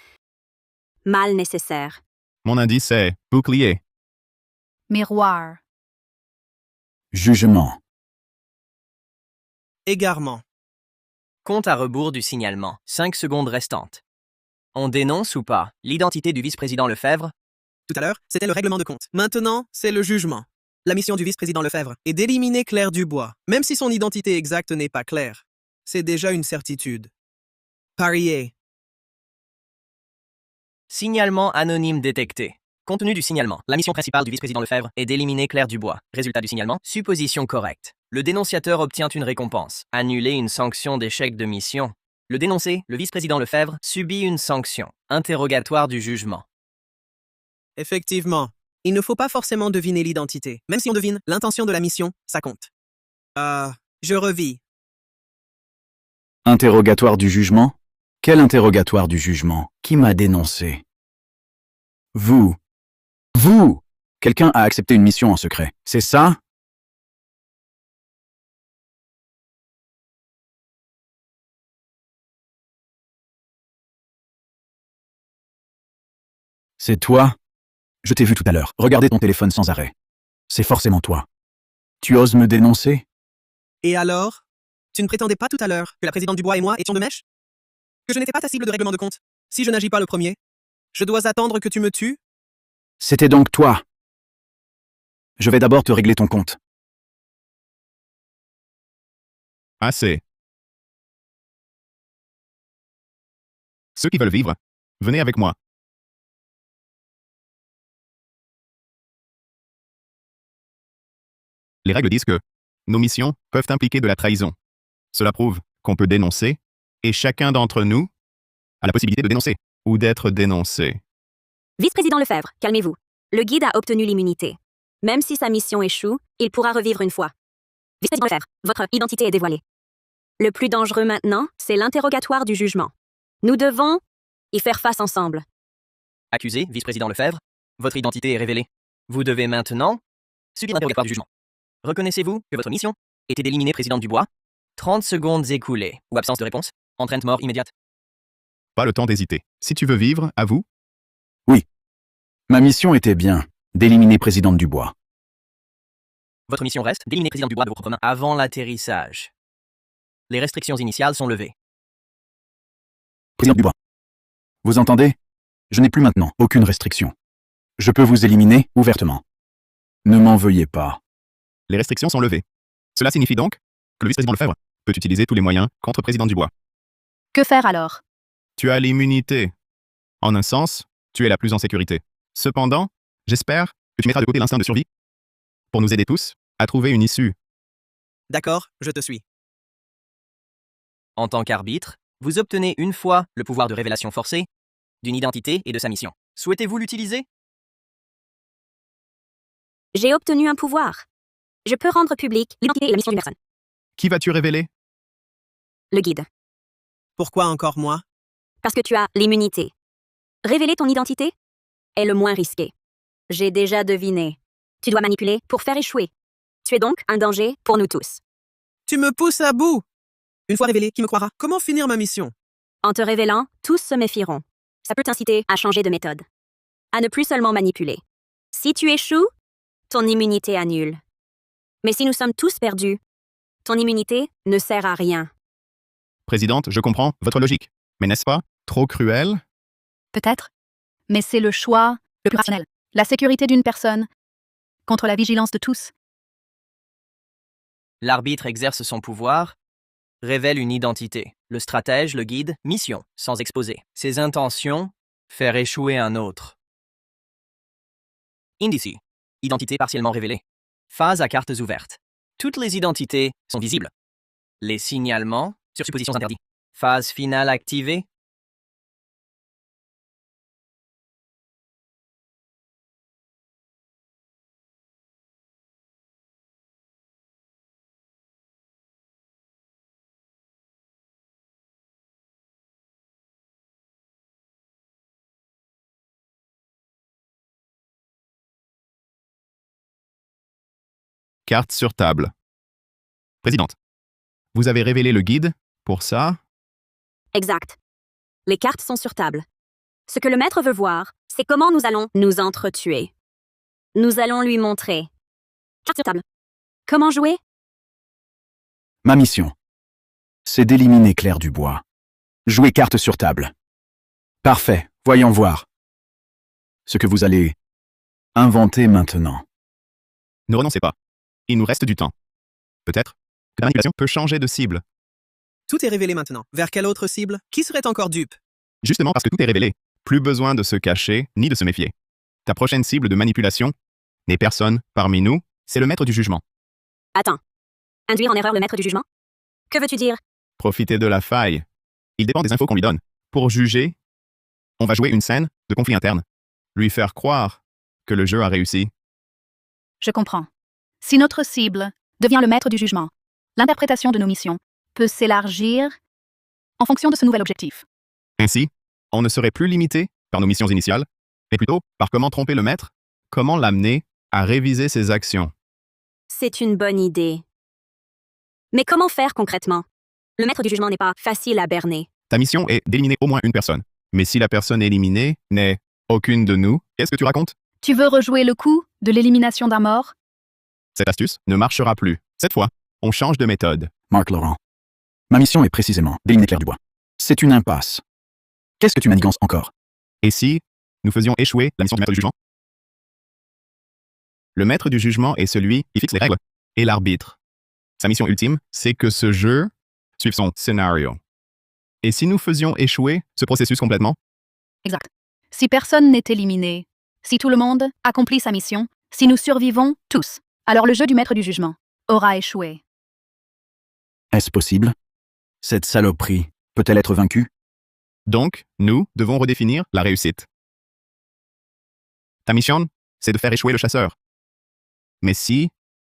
mal nécessaire. Mon indice est bouclier. Miroir. Jugement. Égarement. Compte à rebours du signalement. 5 secondes restantes. On dénonce ou pas l'identité du vice-président Lefebvre? Tout à l'heure, c'était le règlement de compte. Maintenant, c'est le jugement. La mission du vice-président Lefebvre est d'éliminer Claire Dubois, même si son identité exacte n'est pas claire. C'est déjà une certitude. Parier. Signalement anonyme détecté. Compte tenu du signalement, la mission principale du vice-président Lefebvre est d'éliminer Claire Dubois. Résultat du signalement, supposition correcte. Le dénonciateur obtient une récompense. Annuler une sanction d'échec de mission. Le dénoncé, le vice-président Lefebvre, subit une sanction. Interrogatoire du jugement. Effectivement, il ne faut pas forcément deviner l'identité. Même si on devine l'intention de la mission, ça compte. Je revis. Interrogatoire du jugement? Quel interrogatoire du jugement? Qui m'a dénoncé? Vous. Vous! Quelqu'un a accepté une mission en secret. C'est ça? C'est toi? Je t'ai vu tout à l'heure, regarder ton téléphone sans arrêt. C'est forcément toi. Tu oses me dénoncer? Et alors? Tu ne prétendais pas tout à l'heure que la présidente Dubois et moi étions de mèche? Que je n'étais pas ta cible de règlement de compte? Si je n'agis pas le premier, je dois attendre que tu me tues? C'était donc toi. Je vais d'abord te régler ton compte. Assez. Ceux qui veulent vivre, venez avec moi. Les règles disent que nos missions peuvent impliquer de la trahison. Cela prouve qu'on peut dénoncer, et chacun d'entre nous a la possibilité de dénoncer ou d'être dénoncé. Vice-président Lefebvre, calmez-vous. Le guide a obtenu l'immunité. Même si sa mission échoue, il pourra revivre une fois. Vice-président Lefebvre, votre identité est dévoilée. Le plus dangereux maintenant, c'est l'interrogatoire du jugement. Nous devons y faire face ensemble. Accusé, vice-président Lefebvre, votre identité est révélée. Vous devez maintenant subir l'interrogatoire du jugement. Reconnaissez-vous que votre mission était d'éliminer président Dubois? 30 secondes écoulées ou absence de réponse entraîne mort immédiate. Pas le temps d'hésiter. Si tu veux vivre, avoue. Oui. Ma mission était bien d'éliminer président Dubois. Votre mission reste d'éliminer président Dubois de vos propres mains avant l'atterrissage. Les restrictions initiales sont levées. Président Dubois. Vous entendez? Je n'ai plus maintenant aucune restriction. Je peux vous éliminer ouvertement. Ne m'en veuillez pas. Les restrictions sont levées. Cela signifie donc que le vice-président Lefebvre peut utiliser tous les moyens contre président Dubois. Que faire alors? Tu as l'immunité. En un sens, tu es la plus en sécurité. Cependant, j'espère que tu mettras de côté l'instinct de survie pour nous aider tous à trouver une issue. D'accord, je te suis. En tant qu'arbitre, vous obtenez une fois le pouvoir de révélation forcée d'une identité et de sa mission. Souhaitez-vous l'utiliser? J'ai obtenu un pouvoir. Je peux rendre public l'identité et la mission d'une personne. Qui vas-tu révéler? Le guide. Pourquoi encore moi? Parce que tu as l'immunité. Révéler ton identité est le moins risqué. J'ai déjà deviné. Tu dois manipuler pour faire échouer. Tu es donc un danger pour nous tous. Tu me pousses à bout. Une fois révélé, qui me croira? Comment finir ma mission? En te révélant, tous se méfieront. Ça peut t'inciter à changer de méthode. À ne plus seulement manipuler. Si tu échoues, ton immunité annule. Mais si nous sommes tous perdus, ton immunité ne sert à rien. Présidente, je comprends votre logique. Mais n'est-ce pas trop cruel? Peut-être. Mais c'est le choix le plus rationnel. La sécurité d'une personne contre la vigilance de tous. L'arbitre exerce son pouvoir, révèle une identité. Le stratège, le guide, mission, sans exposer. Ses intentions, faire échouer un autre. Indice. Identité partiellement révélée. Phase à cartes ouvertes. Toutes les identités sont visibles. Les signalements, sur suppositions interdits. Phase finale activée. Carte sur table. Présidente, vous avez révélé le guide pour ça? Exact. Les cartes sont sur table. Ce que le maître veut voir, c'est comment nous allons nous entretuer. Nous allons lui montrer. Carte sur table. Comment jouer? Ma mission, c'est d'éliminer Claire Dubois. Jouer carte sur table. Parfait, voyons voir. Ce que vous allez inventer maintenant. Ne renoncez pas. Il nous reste du temps. Peut-être que la manipulation peut changer de cible. Tout est révélé maintenant. Vers quelle autre cible? Qui serait encore dupe? Justement parce que tout est révélé. Plus besoin de se cacher ni de se méfier. Ta prochaine cible de manipulation n'est personne parmi nous, c'est le maître du jugement. Attends. Induire en erreur le maître du jugement? Que veux-tu dire? Profiter de la faille. Il dépend des infos qu'on lui donne. Pour juger, on va jouer une scène de conflit interne. Lui faire croire que le jeu a réussi. Je comprends. Si notre cible devient le maître du jugement, l'interprétation de nos missions peut s'élargir en fonction de ce nouvel objectif. Ainsi, on ne serait plus limité par nos missions initiales, mais plutôt par comment tromper le maître, comment l'amener à réviser ses actions. C'est une bonne idée. Mais comment faire concrètement? Le maître du jugement n'est pas facile à berner. Ta mission est d'éliminer au moins une personne. Mais si la personne éliminée n'est aucune de nous, qu'est-ce que tu racontes? Tu veux rejouer le coup de l'élimination d'un mort? Cette astuce ne marchera plus. Cette fois, on change de méthode. Marc Laurent. Ma mission est précisément d'éliminer Claire Dubois. C'est une impasse. Qu'est-ce que tu manigances encore? Et si nous faisions échouer la mission du maître du jugement? Le maître du jugement est celui qui fixe les règles et l'arbitre. Sa mission ultime, c'est que ce jeu suive son scénario. Et si nous faisions échouer ce processus complètement? Exact. Si personne n'est éliminé, si tout le monde accomplit sa mission, si nous survivons tous, alors le jeu du maître du jugement aura échoué. Est-ce possible? Cette saloperie peut-elle être vaincue? Donc, nous devons redéfinir la réussite. Ta mission, c'est de faire échouer le chasseur. Mais si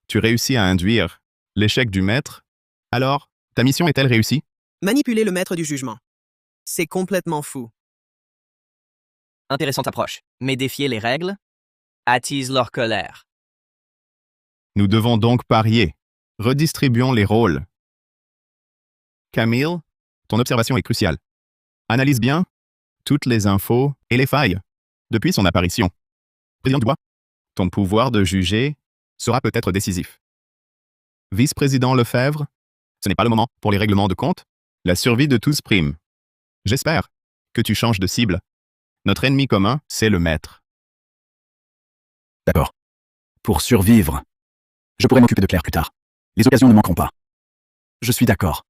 tu réussis à induire l'échec du maître, alors ta mission est-elle réussie? Manipuler le maître du jugement. C'est complètement fou. Intéressante approche, mais défier les règles attise leur colère. Nous devons donc parier. Redistribuons les rôles. Camille, ton observation est cruciale. Analyse bien toutes les infos et les failles depuis son apparition. Président Dubois, ton pouvoir de juger sera peut-être décisif. Vice-président Lefebvre, ce n'est pas le moment pour les règlements de compte. La survie de tous prime. J'espère que tu changes de cible. Notre ennemi commun, c'est le maître. D'accord. Pour survivre, je pourrais m'occuper de Claire plus tard. Les occasions ne manqueront pas. Je suis d'accord.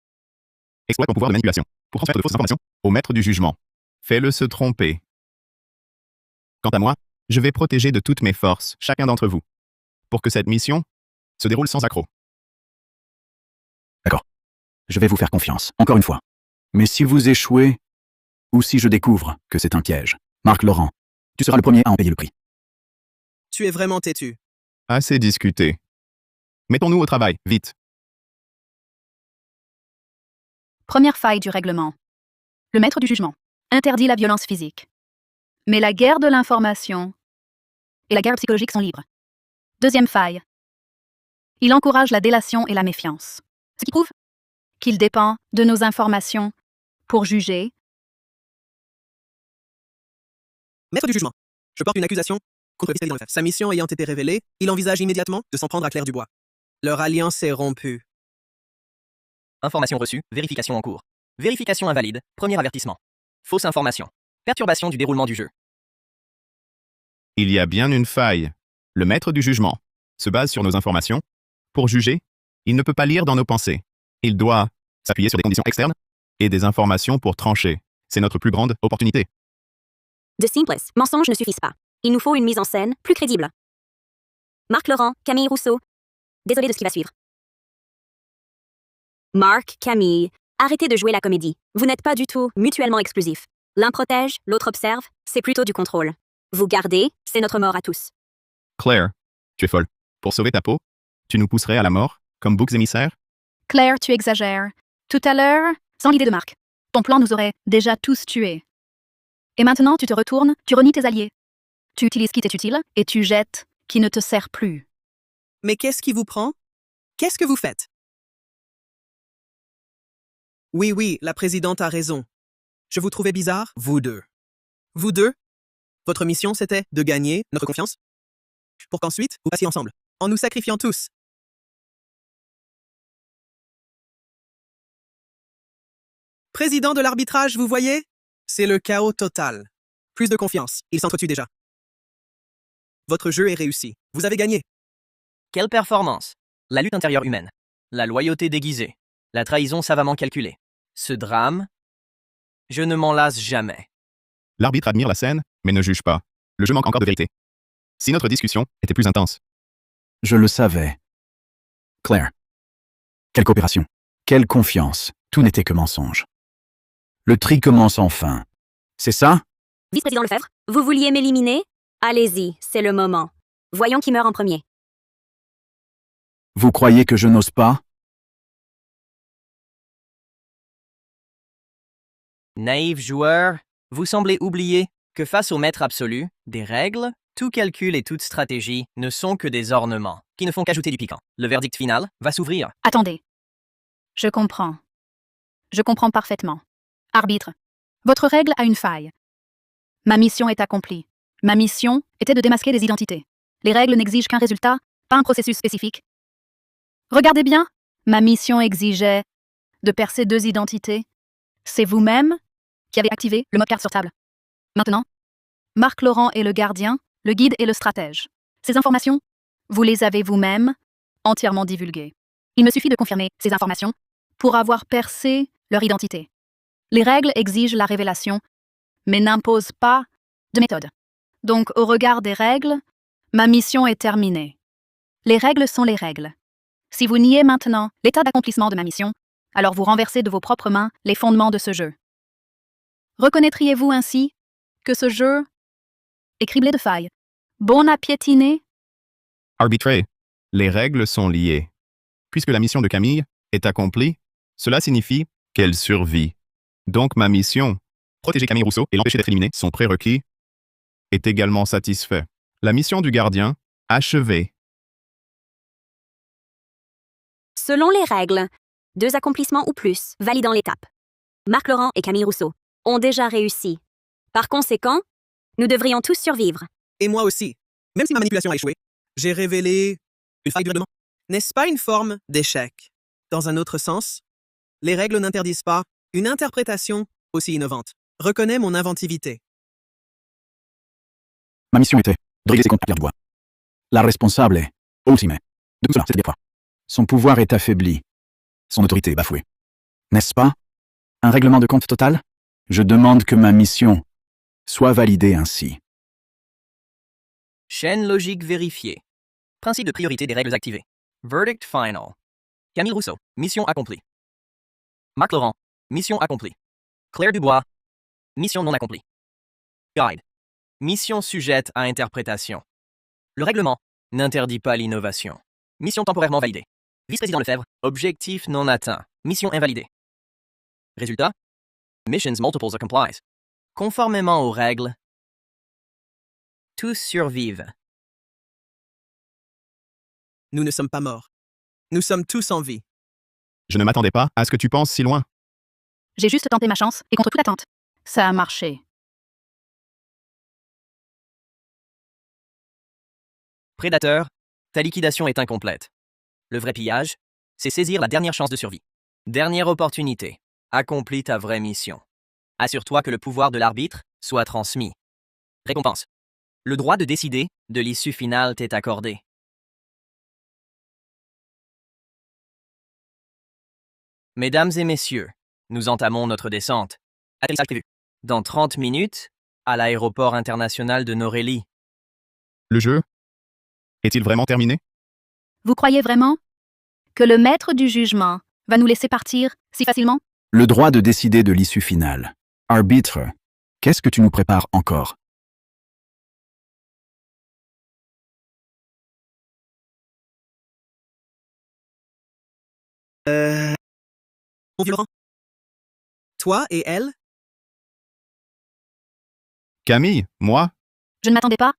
Exploite ton pouvoir de manipulation pour transmettre de fausses informations au maître du jugement. Fais-le se tromper. Quant à moi, je vais protéger de toutes mes forces chacun d'entre vous pour que cette mission se déroule sans accroc. D'accord. Je vais vous faire confiance, encore une fois. Mais si vous échouez, ou si je découvre que c'est un piège, Marc Laurent, tu seras le premier à en payer le prix. Tu es vraiment têtu. Assez discuté. Mettons-nous au travail, vite. Première faille du règlement. Le maître du jugement interdit la violence physique. Mais la guerre de l'information et la guerre psychologique sont libres. Deuxième faille. Il encourage la délation et la méfiance. Ce qui prouve qu'il dépend de nos informations pour juger. Maître du jugement. Je porte une accusation contre le vice-président Lefebvre. Sa mission ayant été révélée, il envisage immédiatement de s'en prendre à Claire Dubois. Leur alliance est rompue. Information reçue, vérification en cours. Vérification invalide, premier avertissement. Fausse information. Perturbation du déroulement du jeu. Il y a bien une faille. Le maître du jugement se base sur nos informations. Pour juger, il ne peut pas lire dans nos pensées. Il doit s'appuyer sur des conditions externes et des informations pour trancher. C'est notre plus grande opportunité. De simples mensonges ne suffisent pas. Il nous faut une mise en scène plus crédible. Marc Laurent, Camille Rousseau. Désolé de ce qui va suivre. Marc, Camille, arrêtez de jouer la comédie. Vous n'êtes pas du tout mutuellement exclusifs. L'un protège, l'autre observe, c'est plutôt du contrôle. Vous gardez, c'est notre mort à tous. Claire, tu es folle. Pour sauver ta peau, tu nous pousserais à la mort, comme boucs émissaires? Claire, tu exagères. Tout à l'heure, sans l'idée de Marc, ton plan nous aurait déjà tous tués. Et maintenant, tu te retournes, tu renies tes alliés. Tu utilises qui t'est utile et tu jettes qui ne te sert plus. Mais qu'est-ce qui vous prend? Qu'est-ce que vous faites? Oui, la présidente a raison. Je vous trouvais bizarre, vous deux. Vous deux? Votre mission, c'était de gagner notre confiance? Pour qu'ensuite, vous passiez ensemble, en nous sacrifiant tous. Président de l'arbitrage, vous voyez? C'est le chaos total. Plus de confiance, ils s'entretuent déjà. Votre jeu est réussi. Vous avez gagné. Quelle performance! La lutte intérieure humaine. La loyauté déguisée. La trahison savamment calculée. Ce drame, je ne m'en lasse jamais. L'arbitre admire la scène, mais ne juge pas. Le jeu manque encore de vérité. Si notre discussion était plus intense. Je le savais. Claire. Quelle coopération. Quelle confiance. Tout n'était que mensonge. Le tri commence enfin. C'est ça? Vice-président Lefebvre, vous vouliez m'éliminer? Allez-y, c'est le moment. Voyons qui meurt en premier. Vous croyez que je n'ose pas? Naïf joueur, vous semblez oublier que face au maître absolu, des règles, tout calcul et toute stratégie ne sont que des ornements qui ne font qu'ajouter du piquant. Le verdict final va s'ouvrir. Attendez. Je comprends. Je comprends parfaitement. Arbitre, votre règle a une faille. Ma mission est accomplie. Ma mission était de démasquer des identités. Les règles n'exigent qu'un résultat, pas un processus spécifique. Regardez bien, ma mission exigeait de percer 2 identités. C'est vous-même qui avez activé le mode carte sur table. Maintenant, Marc Laurent est le gardien, le guide et le stratège. Ces informations, vous les avez vous-même entièrement divulguées. Il me suffit de confirmer ces informations pour avoir percé leur identité. Les règles exigent la révélation, mais n'imposent pas de méthode. Donc, au regard des règles, ma mission est terminée. Les règles sont les règles. Si vous niez maintenant l'état d'accomplissement de ma mission, alors vous renversez de vos propres mains les fondements de ce jeu. Reconnaîtriez-vous ainsi que ce jeu est criblé de failles, bon à piétiner? Arbitré. Les règles sont liées. Puisque la mission de Camille est accomplie, cela signifie qu'elle survit. Donc ma mission, protéger Camille Rousseau et l'empêcher d'être éliminé, son prérequis, est également satisfait. La mission du gardien, achevée. Selon les règles, 2 accomplissements ou plus validant l'étape. Marc Laurent et Camille Rousseau ont déjà réussi. Par conséquent, nous devrions tous survivre. Et moi aussi. Même si ma manipulation a échoué, j'ai révélé une faille du règlement. N'est-ce pas une forme d'échec? Dans un autre sens, les règles n'interdisent pas une interprétation aussi innovante. Reconnais mon inventivité. Ma mission était de régler ses comptes à Pierre Dubois. La responsable est ultime. De tout cela, c'est fois. Son pouvoir est affaibli. Son autorité est bafouée. N'est-ce pas? Un règlement de compte total? Je demande que ma mission soit validée ainsi. Chaîne logique vérifiée. Principe de priorité des règles activées. Verdict final. Camille Rousseau, mission accomplie. Marc Laurent, mission accomplie. Claire Dubois, mission non accomplie. Guide. Mission sujette à interprétation. Le règlement n'interdit pas l'innovation. Mission temporairement validée. Vice-président Lefebvre, objectif non atteint. Mission invalidée. Résultat? Missions multiples of complies. Conformément aux règles, tous survivent. Nous ne sommes pas morts. Nous sommes tous en vie. Je ne m'attendais pas à ce que tu penses si loin. J'ai juste tenté ma chance et contre toute attente, ça a marché. Prédateur, ta liquidation est incomplète. Le vrai pillage, c'est saisir la dernière chance de survie. Dernière opportunité. Accomplis ta vraie mission. Assure-toi que le pouvoir de l'arbitre soit transmis. Récompense. Le droit de décider de l'issue finale t'est accordé. Mesdames et messieurs, nous entamons notre descente. Atterrissage prévu. Dans 30 minutes, à l'aéroport international de Norélie. Le jeu est-il vraiment terminé? Vous croyez vraiment que le maître du jugement va nous laisser partir si facilement? Le droit de décider de l'issue finale. Arbitre, qu'est-ce que tu nous prépares encore? Mon vieux Laurent. Toi et elle? Camille, moi? Je ne m'attendais pas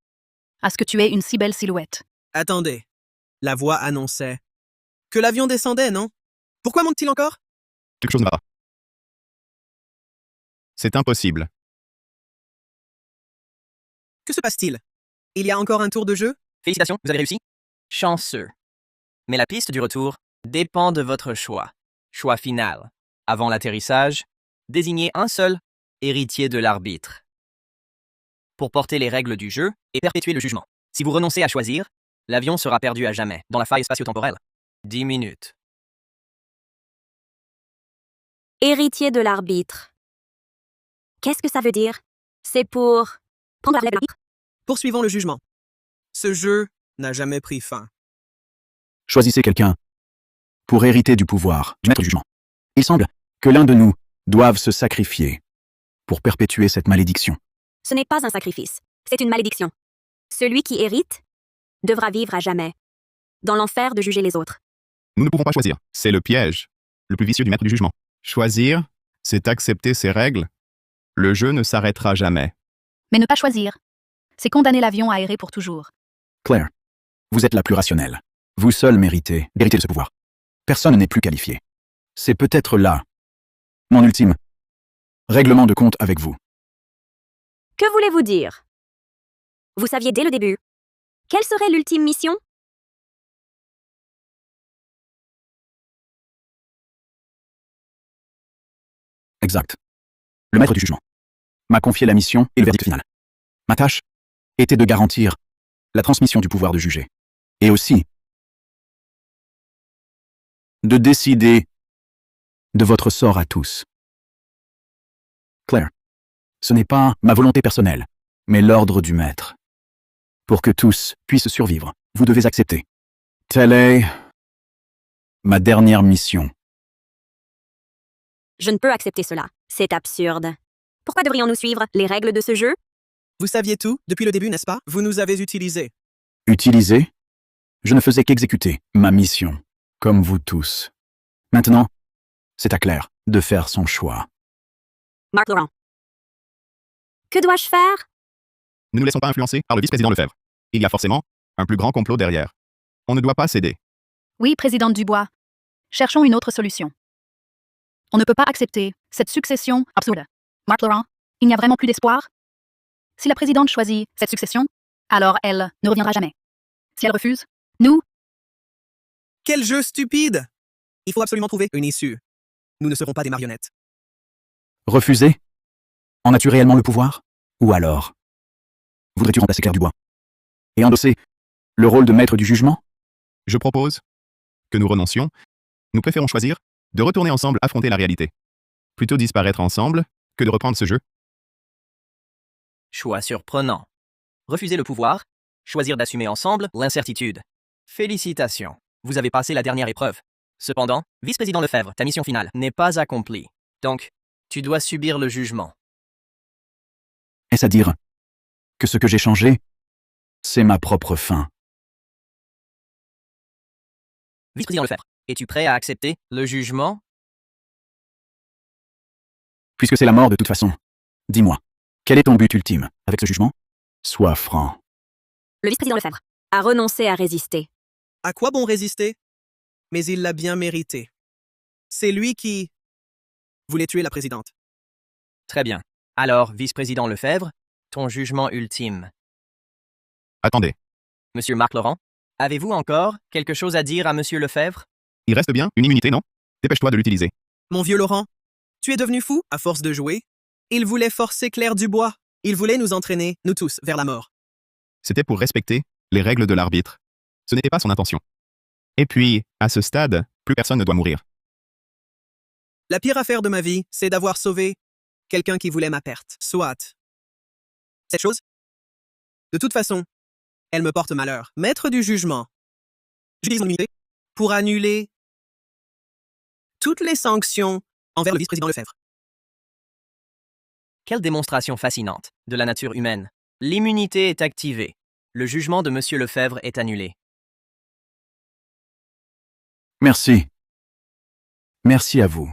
à ce que tu aies une si belle silhouette. Attendez. La voix annonçait que l'avion descendait, non? Pourquoi monte-t-il encore? Quelque chose ne va pas. C'est impossible. Que se passe-t-il? Il y a encore un tour de jeu? Félicitations, vous avez réussi? Chanceux. Mais la piste du retour dépend de votre choix. Choix final. Avant l'atterrissage, désignez un seul héritier de l'arbitre. Pour porter les règles du jeu et perpétuer le jugement. Si vous renoncez à choisir, l'avion sera perdu à jamais dans la faille spatio-temporelle. 10 minutes. Héritier de l'arbitre. Qu'est-ce que ça veut dire? C'est pour prendre la relève de l'arbitre? Poursuivons le jugement. Ce jeu n'a jamais pris fin. Choisissez quelqu'un pour hériter du pouvoir du maître du jugement. Il semble que l'un de nous doive se sacrifier pour perpétuer cette malédiction. Ce n'est pas un sacrifice, c'est une malédiction. Celui qui hérite devra vivre à jamais, dans l'enfer de juger les autres. Nous ne pouvons pas choisir. C'est le piège, le plus vicieux du maître du jugement. Choisir, c'est accepter ses règles. Le jeu ne s'arrêtera jamais. Mais ne pas choisir, c'est condamner l'avion à errer pour toujours. Claire, vous êtes la plus rationnelle. Vous seul méritez d'hériter de ce pouvoir. Personne n'est plus qualifié. C'est peut-être là mon ultime règlement de compte avec vous. Que voulez-vous dire? Vous saviez dès le début. Quelle serait l'ultime mission? Exact. Le maître du jugement m'a confié la mission et le verdict final. Ma tâche était de garantir la transmission du pouvoir de juger. Et aussi de décider de votre sort à tous. Claire. Ce n'est pas ma volonté personnelle, mais l'ordre du maître. Pour que tous puissent survivre, vous devez accepter. Telle est ma dernière mission. Je ne peux accepter cela. C'est absurde. Pourquoi devrions-nous suivre les règles de ce jeu? Vous saviez tout depuis le début, n'est-ce pas? Vous nous avez utilisés. Utilisé? Je ne faisais qu'exécuter ma mission, comme vous tous. Maintenant, c'est à Claire de faire son choix. Marc Laurent. Que dois-je faire? Ne nous laissons pas influencer par le vice-président Lefebvre. Il y a forcément un plus grand complot derrière. On ne doit pas céder. Oui, présidente Dubois. Cherchons une autre solution. On ne peut pas accepter cette succession absurde. Marc Laurent, il n'y a vraiment plus d'espoir? Si la présidente choisit cette succession, alors elle ne reviendra jamais. Si elle refuse, nous... Quel jeu stupide! Il faut absolument trouver une issue. Nous ne serons pas des marionnettes. Refuser? En as-tu réellement le pouvoir? Ou alors, voudrais-tu remplacer Claire Dubois et endosser le rôle de maître du jugement? Je propose que nous renoncions. Nous préférons choisir de retourner ensemble affronter la réalité. Plutôt disparaître ensemble que de reprendre ce jeu. Choix surprenant. Refuser le pouvoir, choisir d'assumer ensemble l'incertitude. Félicitations, vous avez passé la dernière épreuve. Cependant, vice-président Lefebvre, ta mission finale n'est pas accomplie. Donc, tu dois subir le jugement. Est-ce à dire que ce que j'ai changé, c'est ma propre fin? Vice-président Lefebvre, es-tu prêt à accepter le jugement? Puisque c'est la mort de toute façon, dis-moi, quel est ton but ultime avec ce jugement? Sois franc. Le vice-président Lefebvre a renoncé à résister. À quoi bon résister? Mais il l'a bien mérité. C'est lui qui voulait tuer la présidente. Très bien. Alors, vice-président Lefebvre, ton jugement ultime. Attendez. Monsieur Marc Laurent, avez-vous encore quelque chose à dire à Monsieur Lefebvre? Il reste bien une immunité, non? Dépêche-toi de l'utiliser. Mon vieux Laurent, tu es devenu fou à force de jouer? Il voulait forcer Claire Dubois. Il voulait nous entraîner, nous tous, vers la mort. C'était pour respecter les règles de l'arbitre. Ce n'était pas son intention. Et puis, à ce stade, plus personne ne doit mourir. La pire affaire de ma vie, c'est d'avoir sauvé quelqu'un qui voulait ma perte. Soit. Cette chose? De toute façon, elle me porte malheur. Maître du jugement. J'utilise mon immunité pour annuler toutes les sanctions envers le vice-président Lefebvre. Quelle démonstration fascinante de la nature humaine. L'immunité est activée. Le jugement de Monsieur Lefebvre est annulé. Merci. Merci à vous.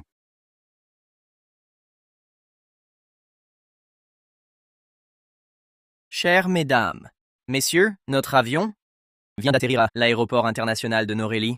Chères mesdames, messieurs, notre avion vient d'atterrir à l'aéroport international de Norélie.